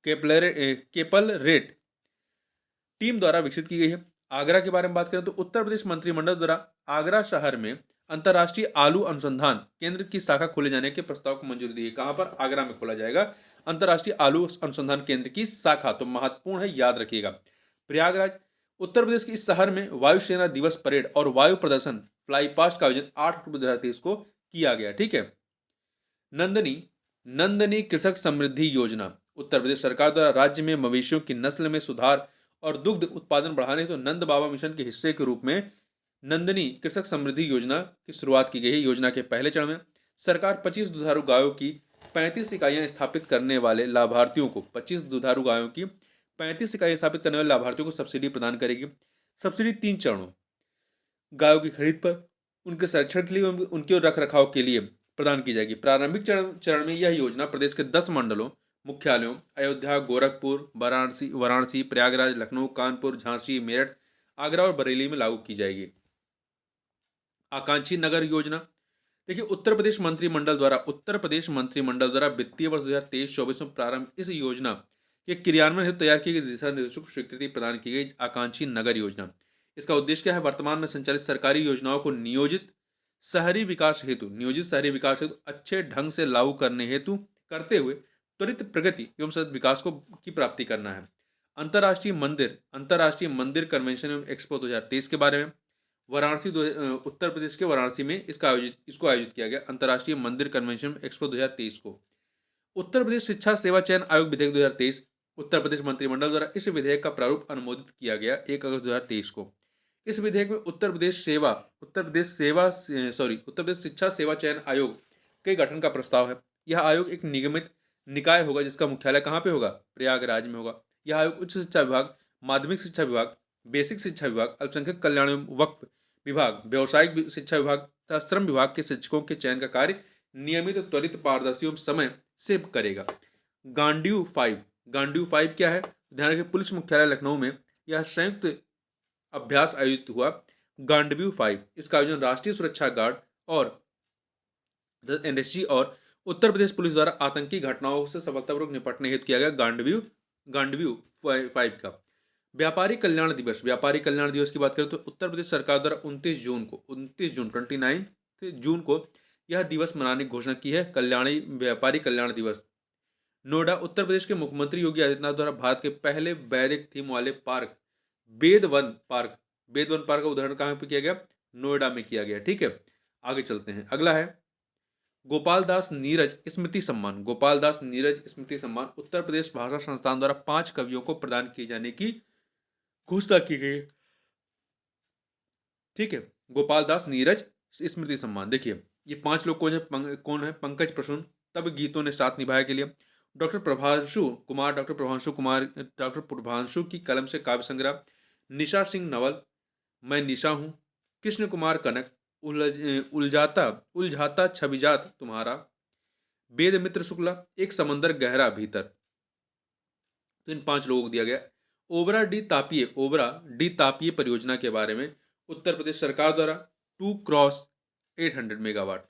केपलरेट टीम द्वारा विकसित की गई है। आगरा के बारे में बात करें तो उत्तर प्रदेश मंत्रिमंडल द्वारा आगरा शहर में अंतर्राष्ट्रीय आलू अनुसंधान केंद्र की शाखा खोले जाने के प्रस्ताव को मंजूरी दी है। कहां पर? आगरा में खोला जाएगा अंतर्राष्ट्रीय आलू अनुसंधान केंद्र की शाखा। तो महत्वपूर्ण है, याद रखिएगा। प्रयागराज उत्तर प्रदेश के इस शहर में वायुसेना दिवस परेड और वायु प्रदर्शन फ्लाई पास्ट का आयोजन 8 अक्टूबर 2023 को किया गया। ठीक है। नंदनी कृषक समृद्धि योजना उत्तर प्रदेश सरकार द्वारा राज्य में मवेशियों की नस्ल में सुधार और दुग्ध उत्पादन बढ़ाने हेतु नंद बाबा मिशन के हिस्से के रूप में नंदनी कृषक समृद्धि योजना की शुरुआत की गई है। योजना के पहले चरण में सरकार 25 दुधारू गायों की 35 इकाइयां स्थापित करने वाले लाभार्थियों को 25 दुधारू गायों की 35 इकाइयां स्थापित करने वाले लाभार्थियों को सब्सिडी प्रदान करेगी। सब्सिडी 3 चरणों गायों की खरीद पर, उनके संरक्षण के लिए, उनके रख रखाव के लिए प्रदान की जाएगी। प्रारंभिक चरण में यह योजना प्रदेश के 10 मंडलों मुख्यालयों अयोध्या, गोरखपुर, वाराणसी, प्रयागराज, लखनऊ, कानपुर, झांसी, मेरठ, आगरा और बरेली में लागू की जाएगी। आकांक्षी नगर योजना देखिए, उत्तर प्रदेश मंत्रिमंडल द्वारा वित्तीय वर्ष 2023-24 में प्रारंभ इस योजना के क्रियान्वयन हेतु तैयार की गई दिशा निर्देशों को स्वीकृति प्रदान की गई। आकांक्षी नगर योजना, इसका उद्देश्य क्या है? वर्तमान में संचालित सरकारी योजनाओं को नियोजित शहरी विकास हेतु अच्छे ढंग से लागू करते हुए त्वरित प्रगति एवं सतत विकास की प्राप्ति करना है। अंतर्राष्ट्रीय मंदिर कन्वेंशन एवं एक्सपो 2023 के बारे में उत्तर प्रदेश के वाराणसी में इसको आयोजित किया गया। अंतर्राष्ट्रीय मंदिर कन्वेंशन एक्सपो 2023 को उत्तर प्रदेश शिक्षा सेवा चयन आयोग विधेयक 2023 उत्तर प्रदेश मंत्रिमंडल द्वारा इस विधेयक का प्रारूप अनुमोदित किया गया 1 अगस्त 2023 को। इस विधेयक में उत्तर प्रदेश शिक्षा सेवा चयन आयोग के गठन का प्रस्ताव है। यह आयोग एक निगमित निकाय होगा जिसका मुख्यालय कहाँ पे होगा? प्रयागराज में होगा। यह आयोग उच्च शिक्षा विभाग, माध्यमिक शिक्षा विभाग, बेसिक शिक्षा विभाग, अल्पसंख्यक कल्याण एवं वक्फ विभाग, व्यावसायिक शिक्षा विभाग तथा श्रम विभाग के शिक्षकों के चयन का कार्य नियमित, त्वरित, पारदर्शी एवं समय से करेगा। गांडीव 5 क्या है? ध्यान रखिए, पुलिस मुख्यालय लखनऊ में यह संयुक्त अभ्यास आयोजित हुआ। गांडीव 5 इसका आयोजन राष्ट्रीय सुरक्षा गार्ड और एनएसजी और उत्तर प्रदेश पुलिस द्वारा आतंकी घटनाओं से सफलतापूर्वक निपटने हेतु किया गया। गांडीव 5 का व्यापारी कल्याण दिवस की बात करें तो उत्तर प्रदेश सरकार द्वारा 29 जून को यह दिवस मनाने की घोषणा की है। व्यापारी कल्याण दिवस। नोएडा उत्तर प्रदेश के मुख्यमंत्री योगी आदित्यनाथ द्वारा भारत के पहले वैदिक थीम वाले पार्क बेदवन पार्क का उदाहरण कहां पे किया गया? नोएडा में किया गया। ठीक है, आगे चलते हैं। अगला है गोपाल दास नीरज स्मृति सम्मान उत्तर प्रदेश भाषा संस्थान द्वारा 5 कवियों को प्रदान किए जाने की घोषणा की गई है। ठीक है, गोपाल दास नीरज स्मृति सम्मान। देखिए ये 5 लोग कौन है? पंकज प्रसून, तब गीतों ने साथ निभाया के लिए, डॉक्टर प्रभांशु की कलम से काव्य संग्रह, निशा सिंह नवल मैं निशा हूं, कृष्ण कुमार कनक उलझाता छविजात तुम्हारा, वेद मित्र शुक्ला एक समंदर गहरा भीतर। तो इन 5 लोगों को दिया गया। ओबरा डी तापिये परियोजना के बारे में उत्तर प्रदेश सरकार द्वारा 2x800 मेगावाट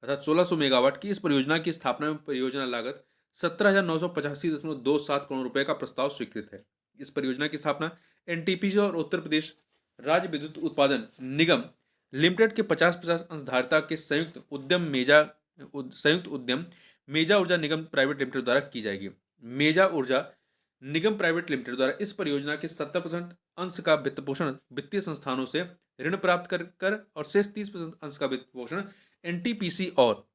अर्थात 1600 मेगावाट की इस परियोजना की स्थापना में परियोजना लागत 17,985.27 करोड़ रुपए का प्रस्ताव स्वीकृत है। इस परियोजना की स्थापना एनटीपीसी और उत्तर प्रदेश राज्य विद्युत उत्पादन निगम लिमिटेड के 50-50 अंशधारिता के संयुक्त उद्यम मेजा ऊर्जा निगम प्राइवेट लिमिटेड द्वारा की जाएगी। मेजा ऊर्जा निगम प्राइवेट लिमिटेड द्वारा इस परियोजना के 70% अंश का वित्त पोषण वित्तीय संस्थानों से ऋण प्राप्त कर और शेष 30% अंश का वित्त पोषण एनटीपीसी और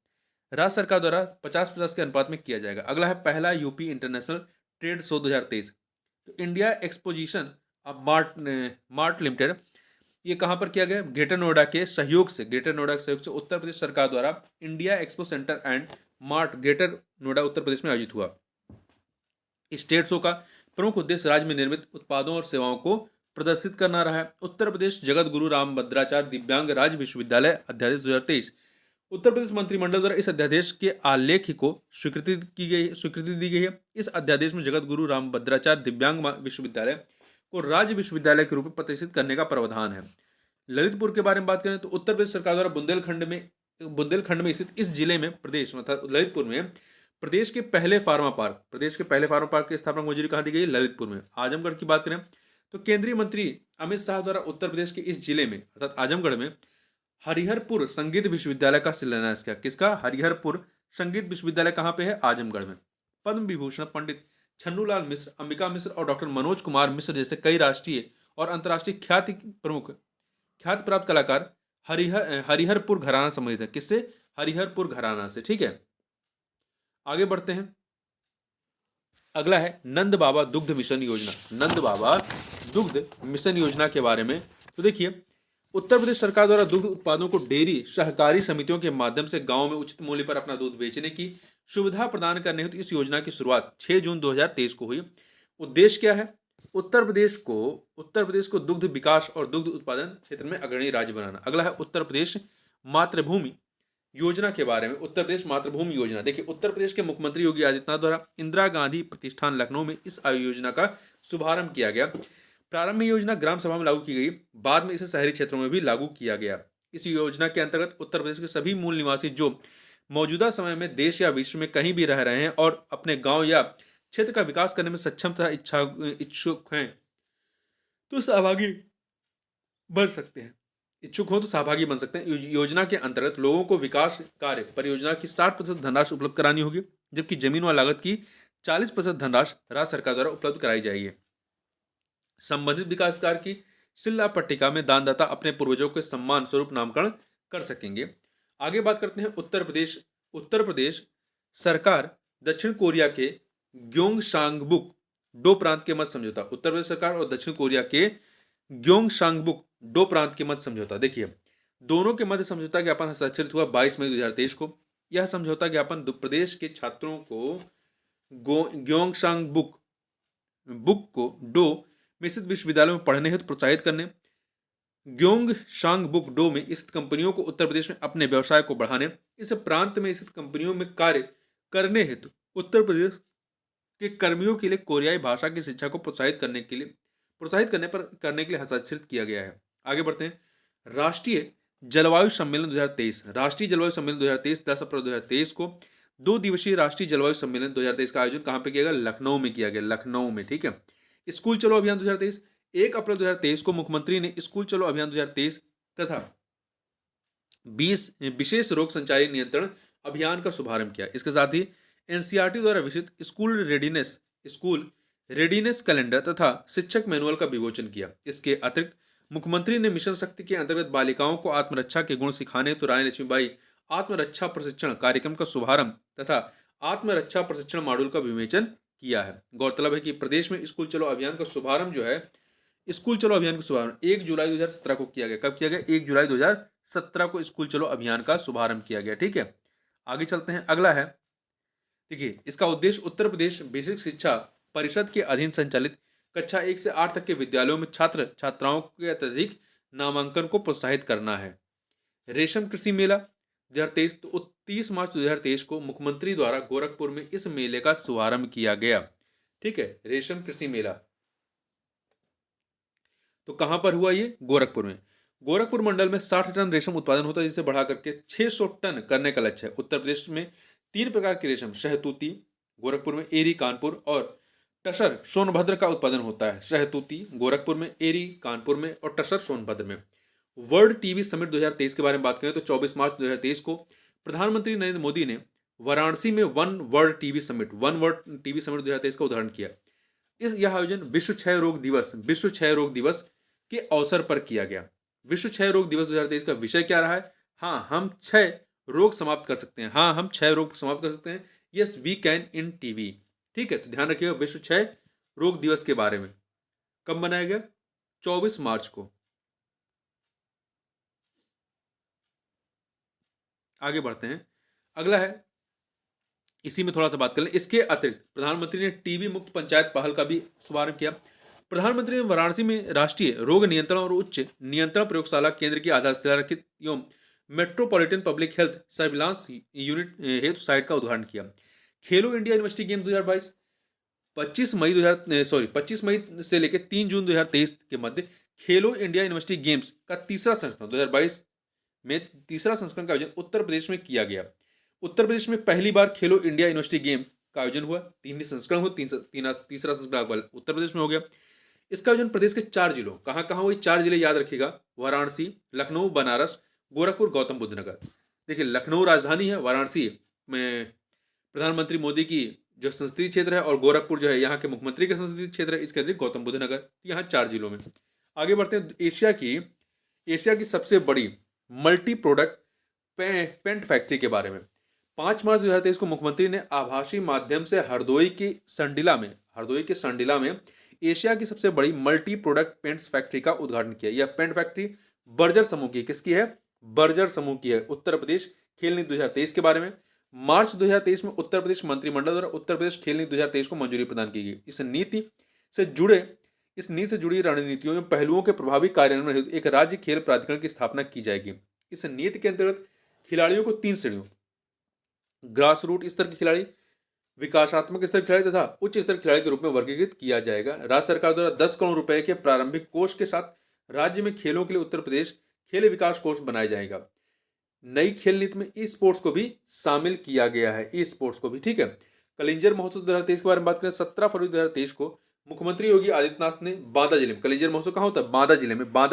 राज्य सरकार द्वारा 50-50 के अनुपात में किया जाएगा। अगला है पहला यूपी इंटरनेशनल ट्रेड शो 2023। तो इंडिया एक्सपोजिशन मार्ट लिमिटेड, ये कहां पर किया गया? ग्रेटर नोएडा के सहयोग से उत्तर प्रदेश सरकार द्वारा India Expo Centre and Mart Greater Noida Uttar Pradesh में आयोजित हुआ। इस ट्रेड शो का प्रमुख उद्देश्य राज्य में निर्मित उत्पादों और सेवाओं को प्रदर्शित करना रहा है। उत्तर प्रदेश जगत गुरु रामभद्राचार्य दिव्यांग राज्य विश्वविद्यालय अध्यादेश 2023 उत्तर प्रदेश मंत्रिमंडल द्वारा इस अध्यादेश के आलेख को स्वीकृति दी गई है। इस अध्यादेश में जगत गुरु रामभद्राचार्य दिव्यांग विश्वविद्यालय को राज्य विश्वविद्यालय के रूप में प्रतिष्ठित करने का प्रावधान है। ललितपुर के बारे में बात करें तो उत्तर प्रदेश सरकार द्वारा बुंदेलखंड में स्थित इस जिले में प्रदेश मतलब ललितपुर में प्रदेश के पहले फार्मा पार्क की स्थापना मंजूरी कहाँ दी गई? ललितपुर में। आजमगढ़ की बात करें तो केंद्रीय मंत्री अमित शाह द्वारा उत्तर प्रदेश के इस जिले में अर्थात आजमगढ़ में हरिहरपुर संगीत विश्वविद्यालय का शिलान्यास किया। किसका? हरिहरपुर संगीत विश्वविद्यालय कहाँ पे है? आजमगढ़ में। पद्म विभूषण पंडित छन्नूलाल मिश्र, अंबिका मिश्र और डॉक्टर मनोज कुमार मिश्र जैसे कई राष्ट्रीय और अंतर्राष्ट्रीय ख्याति प्राप्त कलाकार हरिहरपुर घराना संबंधित है। किससे? हरिहरपुर घराना से। ठीक है, आगे बढ़ते हैं। अगला है नंद बाबा दुग्ध मिशन योजना। नंद बाबा दुग्ध मिशन योजना के बारे में तो देखिए, उत्तर प्रदेश सरकार द्वारा दुग्ध उत्पादों को डेयरी सहकारी समितियों के माध्यम से गांव में उचित मूल्य पर अपना दूध बेचने की सुविधा प्रदान करने हेतु इस योजना की शुरुआत 6 जून 2023 को हुई। उद्देश्य क्या है? उत्तर प्रदेश को दुग्ध विकास और दुग्ध उत्पादन क्षेत्र में अग्रणी राज्य बनाना। अगला है उत्तर प्रदेश मातृभूमि योजना के बारे में। उत्तर प्रदेश मातृभूमि योजना, देखिए उत्तर प्रदेश के मुख्यमंत्री योगी आदित्यनाथ द्वारा इंदिरा गांधी प्रतिष्ठान लखनऊ में इस योजना का शुभारंभ किया गया। प्रारंभ में योजना ग्राम सभा में लागू की गई, बाद में इसे शहरी क्षेत्रों में भी लागू किया गया। इस योजना के अंतर्गत उत्तर प्रदेश के सभी मूल निवासी जो मौजूदा समय में देश या विश्व में कहीं भी रह रहे हैं और अपने गांव या क्षेत्र का विकास करने में सक्षम तथा इच्छुक हैं तो सहभागी बन सकते हैं। इच्छुक हो तो सहभागी बन सकते हैं। योजना के अंतर्गत लोगों को विकास कार्य परियोजना की 60% धनराशि उपलब्ध करानी होगी, जबकि जमीन व लागत की 40% धनराशि राज्य सरकार द्वारा उपलब्ध कराई जाएगी। संबंधित विकास कार्य की शिला पट्टिका में दानदाता अपने पूर्वजों के सम्मान स्वरूप नामकरण कर सकेंगे। आगे बात करते हैं उत्तर प्रदेश सरकार दक्षिण कोरिया के ग्योंगसांगबुक डो प्रांत के मध्य समझौता। उत्तर प्रदेश सरकार और दक्षिण कोरिया के ग्योंगसांगबुक डो प्रांत के मध्य समझौता, देखिए दोनों के मध्य समझौता ज्ञापन हस्ताक्षरित हुआ 22 मई 2023 को। यह समझौता ज्ञापन प्रदेश के छात्रों को ग्योंगसांगबुक को डो में स्थित विश्वविद्यालयों में पढ़ने हेतु प्रोत्साहित करने, ग्योंगसांगबुक डो में स्थित कंपनियों को उत्तर प्रदेश में अपने व्यवसाय को बढ़ाने, इस प्रांत में स्थित कंपनियों में कार्य करने हेतु उत्तर प्रदेश के कर्मियों के लिए कोरियाई भाषा की शिक्षा को प्रोत्साहित करने के लिए हस्ताक्षरित किया गया है। आगे बढ़ते हैं। राष्ट्रीय जलवायु सम्मेलन 2023 10 अप्रैल 2023 को 2 दिवसीय राष्ट्रीय जलवायु सम्मेलन 2023 का आयोजन कहाँ पे किया गया? लखनऊ में किया गया, लखनऊ में। ठीक है। स्कूल चलो अभियान 2023 1 अप्रैल 2023 को मुख्यमंत्री ने स्कूल चलो अभियान 2023 तथा 20 विशेष रोग संचारी नियंत्रण अभियान का शुभारंभ किया। इसके साथ ही एनसीईआरटी द्वारा विकसित स्कूल रेडीनेस कैलेंडर तथा शिक्षक मैनुअल का विमोचन किया। इसके अतिरिक्त मुख्यमंत्री ने मिशन शक्ति के अंतर्गत बालिकाओं को आत्मरक्षा के गुण सिखाने तो रानी लक्ष्मीबाई आत्मरक्षा प्रशिक्षण कार्यक्रम का शुभारंभ तथा आत्मरक्षा प्रशिक्षण मॉड्यूल का विमोचन किया है। गौरतलब है कि प्रदेश में स्कूल चलो अभियान का शुभारंभ 1 जुलाई 2017 को किया गया। कब किया गया? 1 जुलाई 2017 को स्कूल चलो अभियान का शुभारंभ किया गया। ठीक है, आगे चलते हैं। अगला है, देखिए इसका उद्देश्य उत्तर प्रदेश बेसिक शिक्षा परिषद के अधीन संचालित कक्षा 1 से 8 तक के विद्यालयों में छात्र छात्राओं के अत्यधिक नामांकन को प्रोत्साहित करना है। रेशम कृषि मेला 2023 तो 30 मार्च 2023 को मुख्यमंत्री द्वारा गोरखपुर में इस मेले का शुभारंभ किया गया। ठीक है, रेशम कृषि मेला तो कहां पर हुआ? ये गोरखपुर में। गोरखपुर मंडल में 60 टन रेशम उत्पादन होता है, जिसे बढ़ा करके 600 टन करने का लक्ष्य है। उत्तर प्रदेश में 3 प्रकार की रेशम शहतूती गोरखपुर में, एरी कानपुर और टसर सोनभद्र का उत्पादन होता है। शहतूती गोरखपुर में, एरी कानपुर में और टसर सोनभद्र में। वर्ल्ड टीबी समिट 2023 के बारे में बात करें तो 24 मार्च 2023 को प्रधानमंत्री नरेंद्र मोदी ने वाराणसी में वन वर्ल्ड टीबी समिट 2023 का उद्घाटन किया। यह आयोजन विश्व क्षय रोग दिवस के अवसर पर किया गया। विश्व क्षय रोग दिवस 2023 का विषय क्या रहा है? हम क्षय रोग समाप्त कर सकते हैं। Yes we can end TB. ठीक है, तो ध्यान रखिएगा विश्व क्षय रोग दिवस के बारे में। कब मनाया गया? 24 मार्च को। आगे बढ़ते हैं। अगला है, इसी में थोड़ा सा बात कर लें। इसके अतिरिक्त प्रधानमंत्री ने टीबी मुक्त पंचायत पहल का भी शुभारंभ किया। प्रधानमंत्री ने वाराणसी में राष्ट्रीय रोग नियंत्रण और उच्च नियंत्रण प्रयोगशाला केंद्र की आधारशिला रखी एवं metropolitan public health surveillance unit हेतु साइट का उद्घाटन किया। खेलो इंडिया यूनिवर्सिटी गेम 2022 25 मई से लेकर 3 जून 2023 के मध्य खेलो इंडिया यूनिवर्सिटी गेम्स का तीसरा संस्करण 2022 में तीसरा संस्करण का आयोजन उत्तर प्रदेश में किया गया। उत्तर प्रदेश में पहली बार खेलो इंडिया यूनिवर्सिटी गेम का आयोजन हुआ। तीन ही संस्करण हुआ, तीसरा संस्करण उत्तर प्रदेश में हो गया। इसका आयोजन प्रदेश के 4 जिलों, कहाँ कहाँ हुई 4 जिले याद रखिएगा, वाराणसी, लखनऊ, बनारस, गोरखपुर, गौतम बुद्ध नगर। देखिए लखनऊ राजधानी है, वाराणसी में प्रधानमंत्री मोदी की जो संसदीय क्षेत्र है और गोरखपुर जो है यहाँ के मुख्यमंत्री का संसदीय क्षेत्र है। इसके अतिरिक्त गौतम बुद्ध नगर, यहाँ 4 जिलों में। आगे बढ़ते हैं एशिया की सबसे बड़ी मल्टी प्रोडक्ट पेंट फैक्ट्री के बारे में। 5 मार्च 2023 को मुख्यमंत्री ने आभासी माध्यम से हरदोई के संडिला में एशिया की सबसे बड़ी मल्टी प्रोडक्ट पेंट्स फैक्ट्री का उद्घाटन किया। यह पेंट फैक्ट्री बर्जर समूह की, किसकी है? बर्जर समूह की है। उत्तर प्रदेश खेल नीति 2023 के बारे में मार्च 2023 में उत्तर प्रदेश मंत्रिमंडल द्वारा उत्तर प्रदेश खेल नीति 2023 को मंजूरी प्रदान की गई। इस नीति से जुड़ी रणनीतियों एवं पहलुओं के प्रभावी कार्यान्वयन हेतु एक राज्य खेल प्राधिकरण की स्थापना की जाएगी। इस नीति के अंतर्गत खिलाड़ियों को 3 श्रेणियों, ग्रास रूट स्तर के खिलाड़ी, विकासात्मक स्तर खिलाड़ी तथा उच्च स्तर खिलाड़ी के रूप में वर्गीकृत किया जाएगा। राज्य सरकार द्वारा 10 करोड़ रुपए के प्रारंभिक कोष के साथ राज्य में खेलों के लिए उत्तर प्रदेश खेल विकास कोष बनाया जाएगा। नई खेल नीति में ई स्पोर्ट्स को भी शामिल किया गया है, ई स्पोर्ट्स को भी, ठीक है। कलिंजर महोत्सव 2023 के बारे में बात करें, 17 फरवरी 2023 को मुख्यमंत्री योगी आदित्यनाथ ने बांदा जिले में, कलिंजर महोत्सव कहाँ होता है? बांदा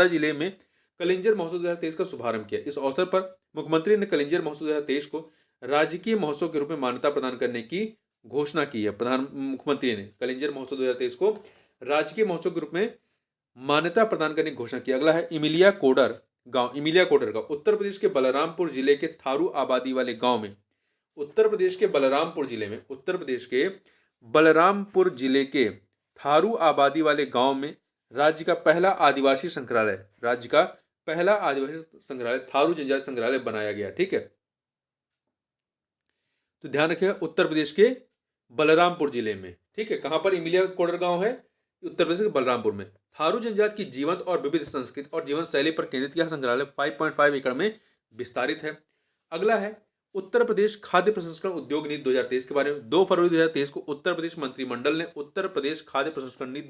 जिले में कलिंजर महोत्सव 2023 का शुभारंभ किया। इस अवसर पर मुख्यमंत्री ने कलिंजर महोत्सव 2023 को राजकीय महोत्सव के रूप में मान्यता प्रदान करने की घोषणा की है। मुख्यमंत्री ने कलिंजर महोत्सव 2023 को राजकीय महोत्सव के रूप में मान्यता प्रदान करने की घोषणा की। अगला है इमिलिया कोडर गांव उत्तर प्रदेश के बलरामपुर जिले के थारू आबादी वाले गांव में, उत्तर प्रदेश के बलरामपुर जिले के थारू आबादी वाले गांव में राज्य का पहला आदिवासी संग्रहालय थारू जनजाति संग्रहालय बनाया गया, ठीक है। तो ध्यान रखिएगा उत्तर प्रदेश के बलरामपुर जिले में, ठीक है। कहां पर? इमिलिया कोडर गांव है, उत्तर प्रदेश के बलरामपुर में। थारू जनजाति की जीवंत और विविध संस्कृति और जीवन शैली पर केंद्रित यह संग्रहालय 5.5 एकड़ में विस्तारित है। अगला है उत्तर प्रदेश खाद्य प्रसंस्करण उद्योग नीति 2023 के बारे में। 2 फरवरी 2023 को उत्तर प्रदेश मंत्रिमंडल ने उत्तर प्रदेश खाद्य प्रसंस्करण नीति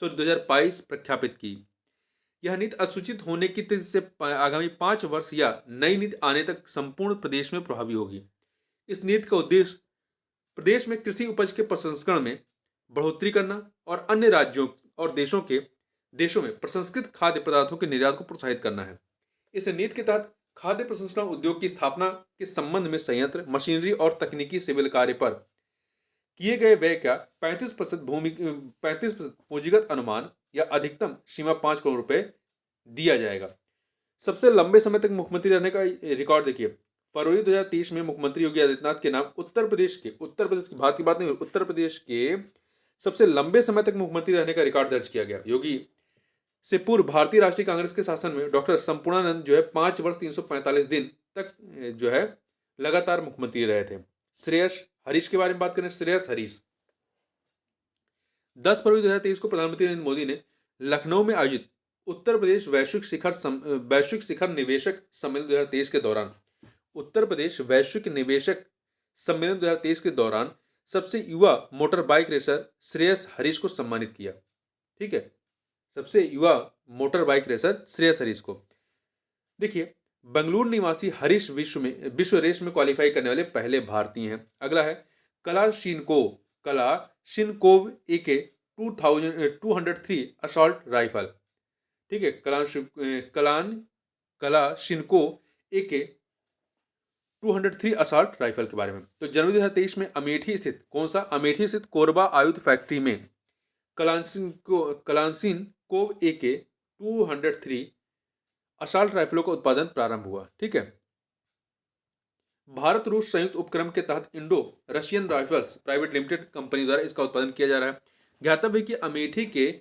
2022 प्रख्यापित की। यह नीति अधिसूचित होने की तिथि से आगामी 5 वर्ष या नई नीति आने तक संपूर्ण प्रदेश में प्रभावी होगी। इस नीति का उद्देश्य प्रदेश में कृषि उपज के प्रसंस्करण में बढ़ोतरी करना और अन्य राज्यों और देशों में प्रसंस्कृत खाद्य पदार्थों के निर्यात को प्रोत्साहित करना है। इस नीति के तहत खाद्य प्रसंस्करण उद्योग की स्थापना के संबंध में संयंत्र, मशीनरी और तकनीकी सिविल कार्य पर किए गए व्यय का 35% पूंजीगत अनुमान या अधिकतम सीमा 5 करोड़ रुपए दिया जाएगा। सबसे लंबे समय तक मुख्यमंत्री रहने का रिकॉर्ड देखिए, फरवरी 2023 में मुख्यमंत्री योगी आदित्यनाथ के नाम उत्तर प्रदेश की बात नहीं, उत्तर प्रदेश के सबसे लंबे समय तक मुख्यमंत्री रहने का रिकॉर्ड दर्ज किया गया। योगी से पूर्व भारतीय राष्ट्रीय कांग्रेस के शासन में डॉक्टर संपूर्णानंद जो है 5 वर्ष 345 दिन तक जो है लगातार मुख्यमंत्री रहे थे। श्रेयस हरीश के बारे में बात करें, श्रेयस हरीश 10 फरवरी 2023 को प्रधानमंत्री नरेंद्र मोदी ने लखनऊ में आयोजित उत्तर प्रदेश वैश्विक शिखर निवेशक सम्मेलन 2023 के दौरान के दौरान सबसे युवा motor bike racer Shreyas Harish को सम्मानित किया, ठीक है। सबसे युवा motor bike racer Shreyas Harish को। देखिए बेंगलुरु निवासी हरीश विश्व रेस में क्वालिफाई करने वाले पहले भारतीय हैं। अगला है कलाशिनकोव AK 203 असॉल्ट राइफल, ठीक है। कलाशिनकोव AK 203 असॉल्ट राइफल के बारे में। तो जनवरी 2023 में अमेठी स्थित कोरबा आयुध फैक्ट्री में कलाशिनकोव AK 203 असॉल्ट राइफलों का उत्पादन प्रारंभ हुआ, ठीक है। भारत रूस संयुक्त उपक्रम के तहत Indo Russian rifles private limited company द्वारा इसका उत्पादन किया जा रहा है। ज्ञातव्य कि अमेठी के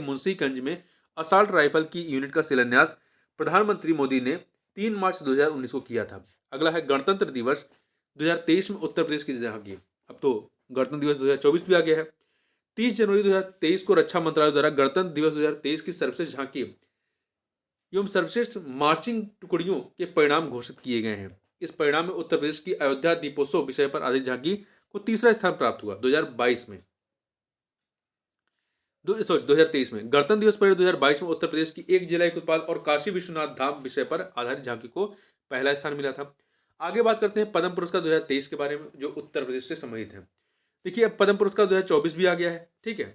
मुंशीगंज में असॉल्ट राइफल की यूनिट का शिलान्यास प्रधानमंत्री मोदी ने 3 मार्च 2019 को किया था। अगला है गणतंत्र दिवस 2023 में उत्तर प्रदेश की झांकी। अब तो गणतंत्र दिवस 2024 भी आ गया है। 30 जनवरी 2023 को रक्षा मंत्रालय द्वारा गणतंत्र दिवस 2023 की सर्वश्रेष्ठ झांकी एवं सर्वश्रेष्ठ मार्चिंग टुकड़ियों के परिणाम घोषित किए गए हैं। इस परिणाम में उत्तर प्रदेश की अयोध्या दीपोत्सव विषय पर आधारित झांकी को तीसरा स्थान प्राप्त हुआ 2022 में। 2023 में गणतंत्र दिवस परेड 2022 में उत्तर प्रदेश की एक जिला एक उत्पाद और काशी विश्वनाथ धाम विषय पर आधारित झांकी को पहला स्थान मिला था। आगे बात करते हैं पद्म पुरस्कार 2023 के बारे में, जो उत्तर प्रदेश से संबंधित है। देखिए, अब पद्म पुरस्कार 2024 भी आ गया है, ठीक है।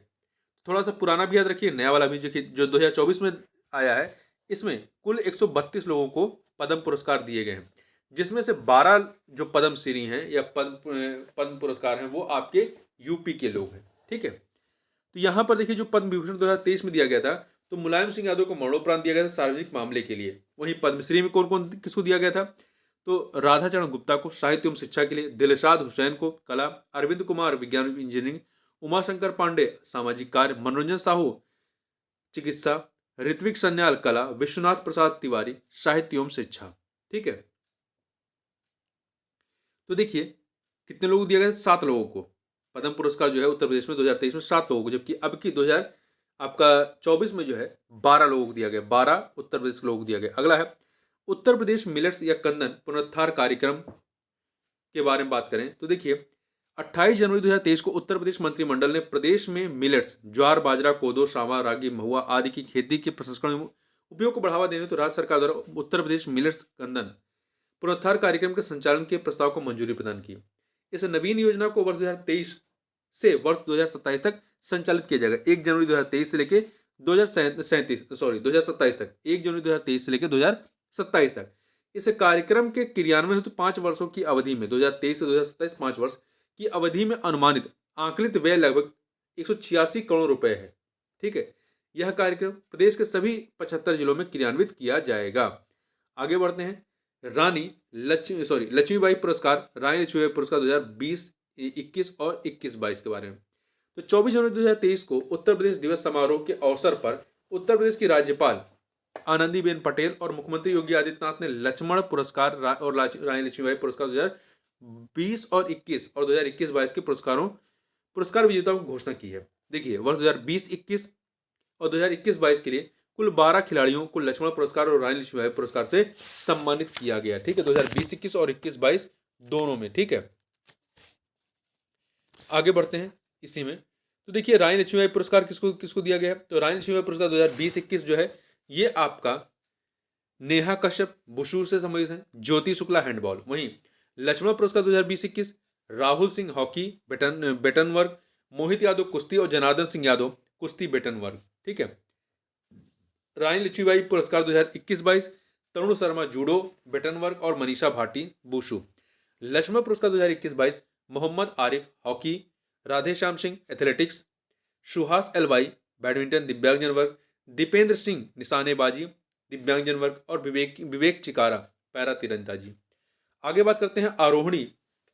थोड़ा सा पुराना भी याद रखिए, नया वाला भी जो 2024 में आया है, इसमें कुल 132 लोगों को पद्म पुरस्कार दिए गए हैं, जिसमें से 12 जो पद्म श्री हैं या पद्म पुरस्कार हैं वो आपके यूपी के लोग हैं, ठीक है। तो यहाँ पर देखिए, जो पद्म विभूषण 2023 में दिया गया था, तो मुलायम सिंह यादव को मरणोपरांत दिया गया था सार्वजनिक मामले के लिए। वहीं पद्मश्री में कौन कौन किसको दिया गया था, तो राधाचरण गुप्ता को साहित्य एवं शिक्षा के लिए, दिलशाद हुसैन को कला, अरविंद कुमार विज्ञान इंजीनियरिंग, उमाशंकर पांडे सामाजिक कार्य, मनोरंजन साहू चिकित्सा, ऋत्विक सन्याल कला, विश्वनाथ प्रसाद तिवारी साहित्य एवं शिक्षा, ठीक है। तो देखिए, कितने लोगों को दिया गया, 7 लोगों को पद्म पुरस्कार जो है उत्तर प्रदेश में 2023 में 7 लोगों को, जबकि अब की 2024 में जो है 12 लोगों को दिया गया, 12 उत्तर प्रदेश के लोगों को दिया गया। अगला है उत्तर प्रदेश मिलेट्स या कंदन पुनरुद्धार कार्यक्रम के बारे में बात करें तो देखिए, 28 जनवरी 2023 को उत्तर प्रदेश मंत्रिमंडल ने प्रदेश में मिलेट्स, ज्वार बाजरा कोदो सावा रागी महुआ आदि की खेती के प्रसंस्करण एवं उपयोग को बढ़ावा देने तो राज्य सरकार द्वारा उत्तर प्रदेश मिलेट्स कंदन पुनरुद्धार कार्यक्रम के संचालन के प्रस्ताव को मंजूरी प्रदान की। इस नवीन योजना को वर्ष 2023 से वर्ष 2027 तक संचालित किया जाएगा। 1 जनवरी 2023 से लेकर 2027 तक, 1 जनवरी 2023 से लेकर 2027 तक। इस कार्यक्रम के क्रियान्वयन हेतु 5 वर्षों की अवधि में 2023 से 2027 5 वर्ष की अवधि में अनुमानित आंकलित व्यय लगभग 186 करोड़ रुपए है, ठीक है। यह कार्यक्रम प्रदेश के सभी 75 जिलों में क्रियान्वित किया जाएगा। आगे बढ़ते हैं, लक्ष्मीबाई पुरस्कार, रानी लक्ष्मीबाई पुरस्कार 2020-21 और 21-22 के बारे में। तो 24 जनवरी 2023 को उत्तर प्रदेश दिवस समारोह के अवसर पर उत्तर प्रदेश की राज्यपाल आनंदीबेन पटेल और मुख्यमंत्री योगी आदित्यनाथ ने लक्ष्मण पुरस्कार और रानी लक्ष्मीबाई पुरस्कार 2020 और 21 और 2021-22 के पुरस्कार विजेताओं की घोषणा की है। देखिए, वर्ष 2020-21 और 2021-22 के लिए कुल 12 खिलाड़ियों को लक्ष्मण पुरस्कार और रानी लक्ष्मीबाई पुरस्कार से सम्मानित किया गया, ठीक है, 2020-21 और 21-22 दोनों में, ठीक है। आगे बढ़ते हैं इसी में, तो देखिए, रानी लक्ष्मीबाई पुरस्कार किसको किसको दिया गया है, तो रानी लक्ष्मीबाई पुरस्कार 2020-21 जो है ये आपका नेहा कश्यप बुशू से संबंधित है, ज्योति शुक्ला हैंडबॉल। वहीं लक्ष्मण पुरस्कार 2020-21 राहुल सिंह हॉकी बेटन वर्ग, मोहित यादव कुश्ती और जनार्दन सिंह यादव कुश्ती बेटन वर्ग, ठीक है। रानी लक्ष्मीबाई पुरस्कार 2021-22 तरुण शर्मा जूडो बेटन वर्ग और मनीषा भाटी बुशू। लक्ष्मण पुरस्कार 2021-22 Mohammad Arif hockey, Radheshyam Singh athletics, Suhas L Y badminton दिव्यांगजन वर्ग, दीपेंद्र सिंह निशानेबाजी दिव्यांगजन वर्ग और विवेक चिकारा पैरा तीरंदाजी। आगे बात करते हैं आरोहणी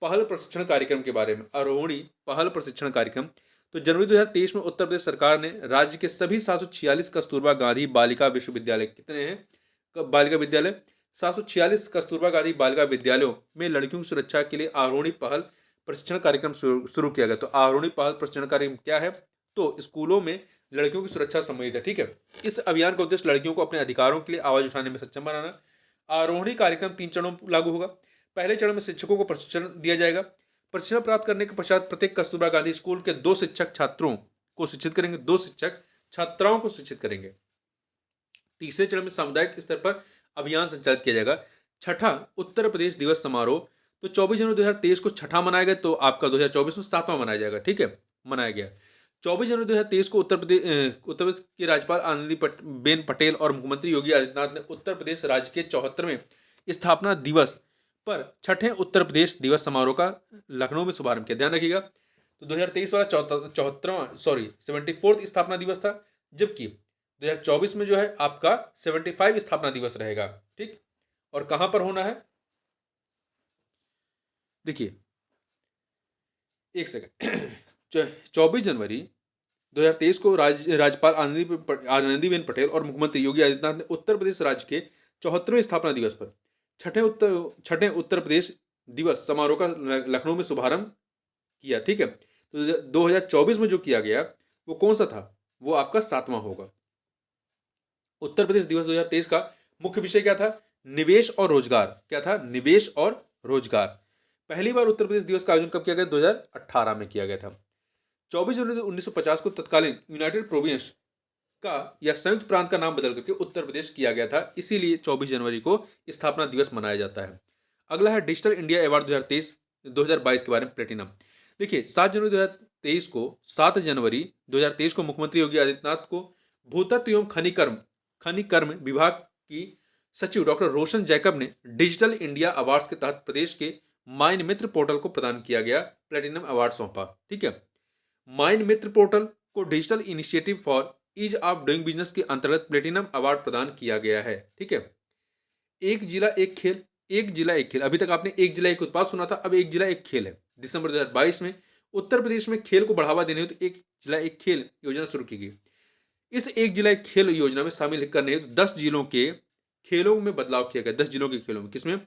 पहल प्रशिक्षण कार्यक्रम के बारे में। आरोहणी पहल प्रशिक्षण कार्यक्रम, तो जनवरी 2023 में उत्तर प्रदेश सरकार ने राज्य के सभी 746 कस्तूरबा गांधी बालिका विश्वविद्यालय, कितने हैं बालिका विद्यालय, 746 कस्तूरबा गांधी बालिका विद्यालयों में लड़कियों की सुरक्षा के लिए आरोहणी पहल प्रशिक्षण कार्यक्रम शुरू किया गया। तो आरोहणी पहल प्रशिक्षण कार्यक्रम क्या है, तो स्कूलों में लड़कियों की सुरक्षा संबंधित है, ठीक है। इस अभियान का उद्देश्य लड़कियों को अपने अधिकारों के लिए आवाज उठाने में सक्षम बनाना। आरोहणी कार्यक्रम 3 चरणों में लागू होगा। पहले चरण में शिक्षकों को प्रशिक्षण दिया जाएगा। प्रशिक्षण प्राप्त करने के पश्चात प्रत्येक कस्तूरबा गांधी स्कूल के 2 शिक्षक छात्रों को शिक्षित करेंगे, 2 शिक्षक छात्राओं को शिक्षित करेंगे। तीसरे चरण में सामुदायिक स्तर पर अभियान संचालित किया जाएगा। छठा उत्तर प्रदेश दिवस समारोह, तो 24 जनवरी 2023 को छठा मनाया गया, तो आपका 2024 में 7वां मनाया जाएगा, ठीक है, मनाया गया। 24 जनवरी 2023 को उत्तर प्रदेश की राज्यपाल आनंदीबेन पटेल और मुख्यमंत्री योगी आदित्यनाथ ने उत्तर प्रदेश राज्य के 74वें स्थापना दिवस पर छठे उत्तर प्रदेश दिवस समारोह का लखनऊ में शुभारंभ किया। ध्यान रखिएगा, तो 2023 वाला 74वां स्थापना दिवस था, जबकि 2024 में जो है आपका 75 स्थापना दिवस रहेगा, ठीक। और कहां पर होना है, देखिए एक सेकंड 24 जनवरी 2023 को राज्यपाल आनंदीबेन पटेल और मुख्यमंत्री योगी आदित्यनाथ ने उत्तर प्रदेश राज्य के 74वें स्थापना दिवस पर छठे उत्तर प्रदेश दिवस समारोह का लखनऊ में शुभारंभ किया, ठीक है। तो 2024 में जो किया गया वो कौन सा था, वो आपका 7वां होगा। उत्तर प्रदेश दिवस 2023 का मुख्य विषय क्या था? निवेश और रोजगार। क्या था? निवेश और रोजगार। पहली बार उत्तर प्रदेश दिवस का आयोजन कब किया गया? 2018 में किया गया था। 24 जनवरी 1950 को तत्कालीन यूनाइटेड प्रोविंस का या संयुक्त प्रांत का नाम बदल करके उत्तर प्रदेश किया गया था, इसीलिए 24 जनवरी को स्थापना दिवस मनाया जाता है। अगला है डिजिटल इंडिया अवार्ड 2022 के बारे में, प्लेटिनम। देखिए 7 जनवरी 2023 को मुख्यमंत्री योगी आदित्यनाथ को भूतत्व एवं खनिकर्म विभाग की सचिव डॉक्टर रोशन जैकब ने डिजिटल इंडिया अवार्ड्स के तहत प्रदेश के माइन मित्र पोर्टल को प्रदान किया गया प्लेटिनम अवार्ड सौंपा। ठीक है, माइन मित्र पोर्टल को digital initiative for ease of doing business के अंतर्गत प्लेटिनम अवार्ड प्रदान किया गया है। ठीक है, एक जिला एक खेल, एक जिला एक खेल, अभी तक आपने एक जिला एक उत्पाद सुना था, अब एक जिला एक खेल है। दिसंबर 2022 में उत्तर प्रदेश में खेल को बढ़ावा देने हेतु एक जिला एक खेल योजना शुरू की गई। इस एक जिला एक खेल योजना में शामिल करने हेतु 10 जिलों के खेलों में बदलाव किया गया। 10 जिलों के खेलों में किसमें?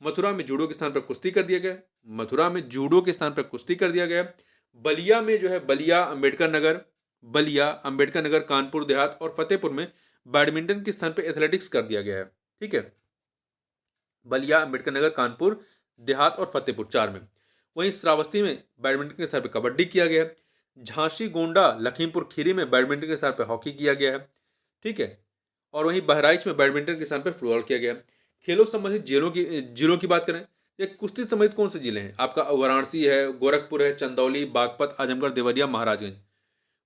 मथुरा में जूडो के स्थान पर कुश्ती कर दिया गया, मथुरा में जूडो के स्थान पर कुश्ती कर दिया गया। बलिया में जो है बलिया अंबेडकर नगर कानपुर देहात और फतेहपुर में बैडमिंटन के स्थान पर एथलेटिक्स कर दिया गया है। ठीक है, बलिया अंबेडकर नगर कानपुर देहात और फतेहपुर 4 में। वहीं श्रावस्ती में बैडमिंटन के स्थान पर कबड्डी किया गया है। झांसी गोंडा लखीमपुर खीरी में बैडमिंटन के स्थान पर हॉकी किया गया है। ठीक है, और वहीं बहराइच में बैडमिंटन के स्थान पर फुटबॉल किया गया है। खेलों संबंधित जिलों की बात करें, ये कुश्ती संबंधित कौन से जिले हैं? आपका वाराणसी है, गोरखपुर है, चंदौली, बागपत, आजमगढ़, देवरिया, महाराजगंज।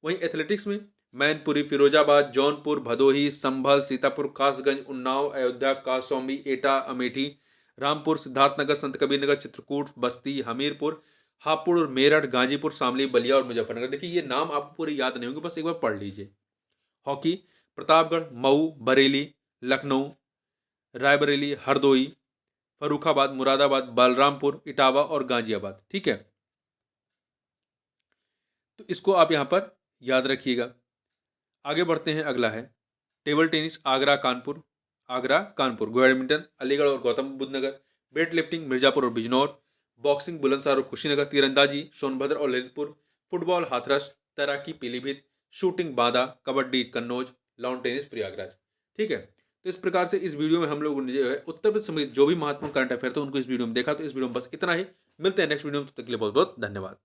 वहीं एथलेटिक्स में मैनपुरी, फिरोजाबाद, जौनपुर, भदोही, संभल, सीतापुर, कासगंज, उन्नाव, अयोध्या, कासौम्बी, एटा, अमेठी, रामपुर, सिद्धार्थनगर, संत कबीर नगर, चित्रकूट, बस्ती, हमीरपुर, हापुड़, मेरठ, गाजीपुर, शामली, बलिया और मुजफ्फरनगर। देखिए ये नाम आपको पूरे याद नहीं होंगे, बस एक बार पढ़ लीजिए। हॉकी प्रतापगढ़, मऊ, बरेली, लखनऊ, रायबरेली, हरदोई, फरुखाबाद, मुरादाबाद, बलरामपुर, इटावा और गाजियाबाद। ठीक है, तो इसको आप यहां पर याद रखिएगा। आगे बढ़ते हैं, अगला है table tennis Agra Kanpur, badminton Aligarh और गौतम बुद्ध नगर, वेट लिफ्टिंग मिर्जापुर और बिजनौर, बॉक्सिंग बुलंदशहर और कुशीनगर, तीरंदाजी सोनभद्र और ललितपुर, फुटबॉल हाथरस, तैराकी Pilibhit, shooting Banda, kabaddi Kannauj, lawn tennis Prayagraj. ठीक है, तो इस प्रकार से इस वीडियो में हम लोगों ने जो है उत्तर प्रदेश समेत जो भी महत्वपूर्ण करंट अफेयर थे उनको इस वीडियो में देखा। तो इस वीडियो में बस इतना ही, मिलते हैं नेक्स्ट वीडियो में, तब तक के लिए बहुत बहुत धन्यवाद।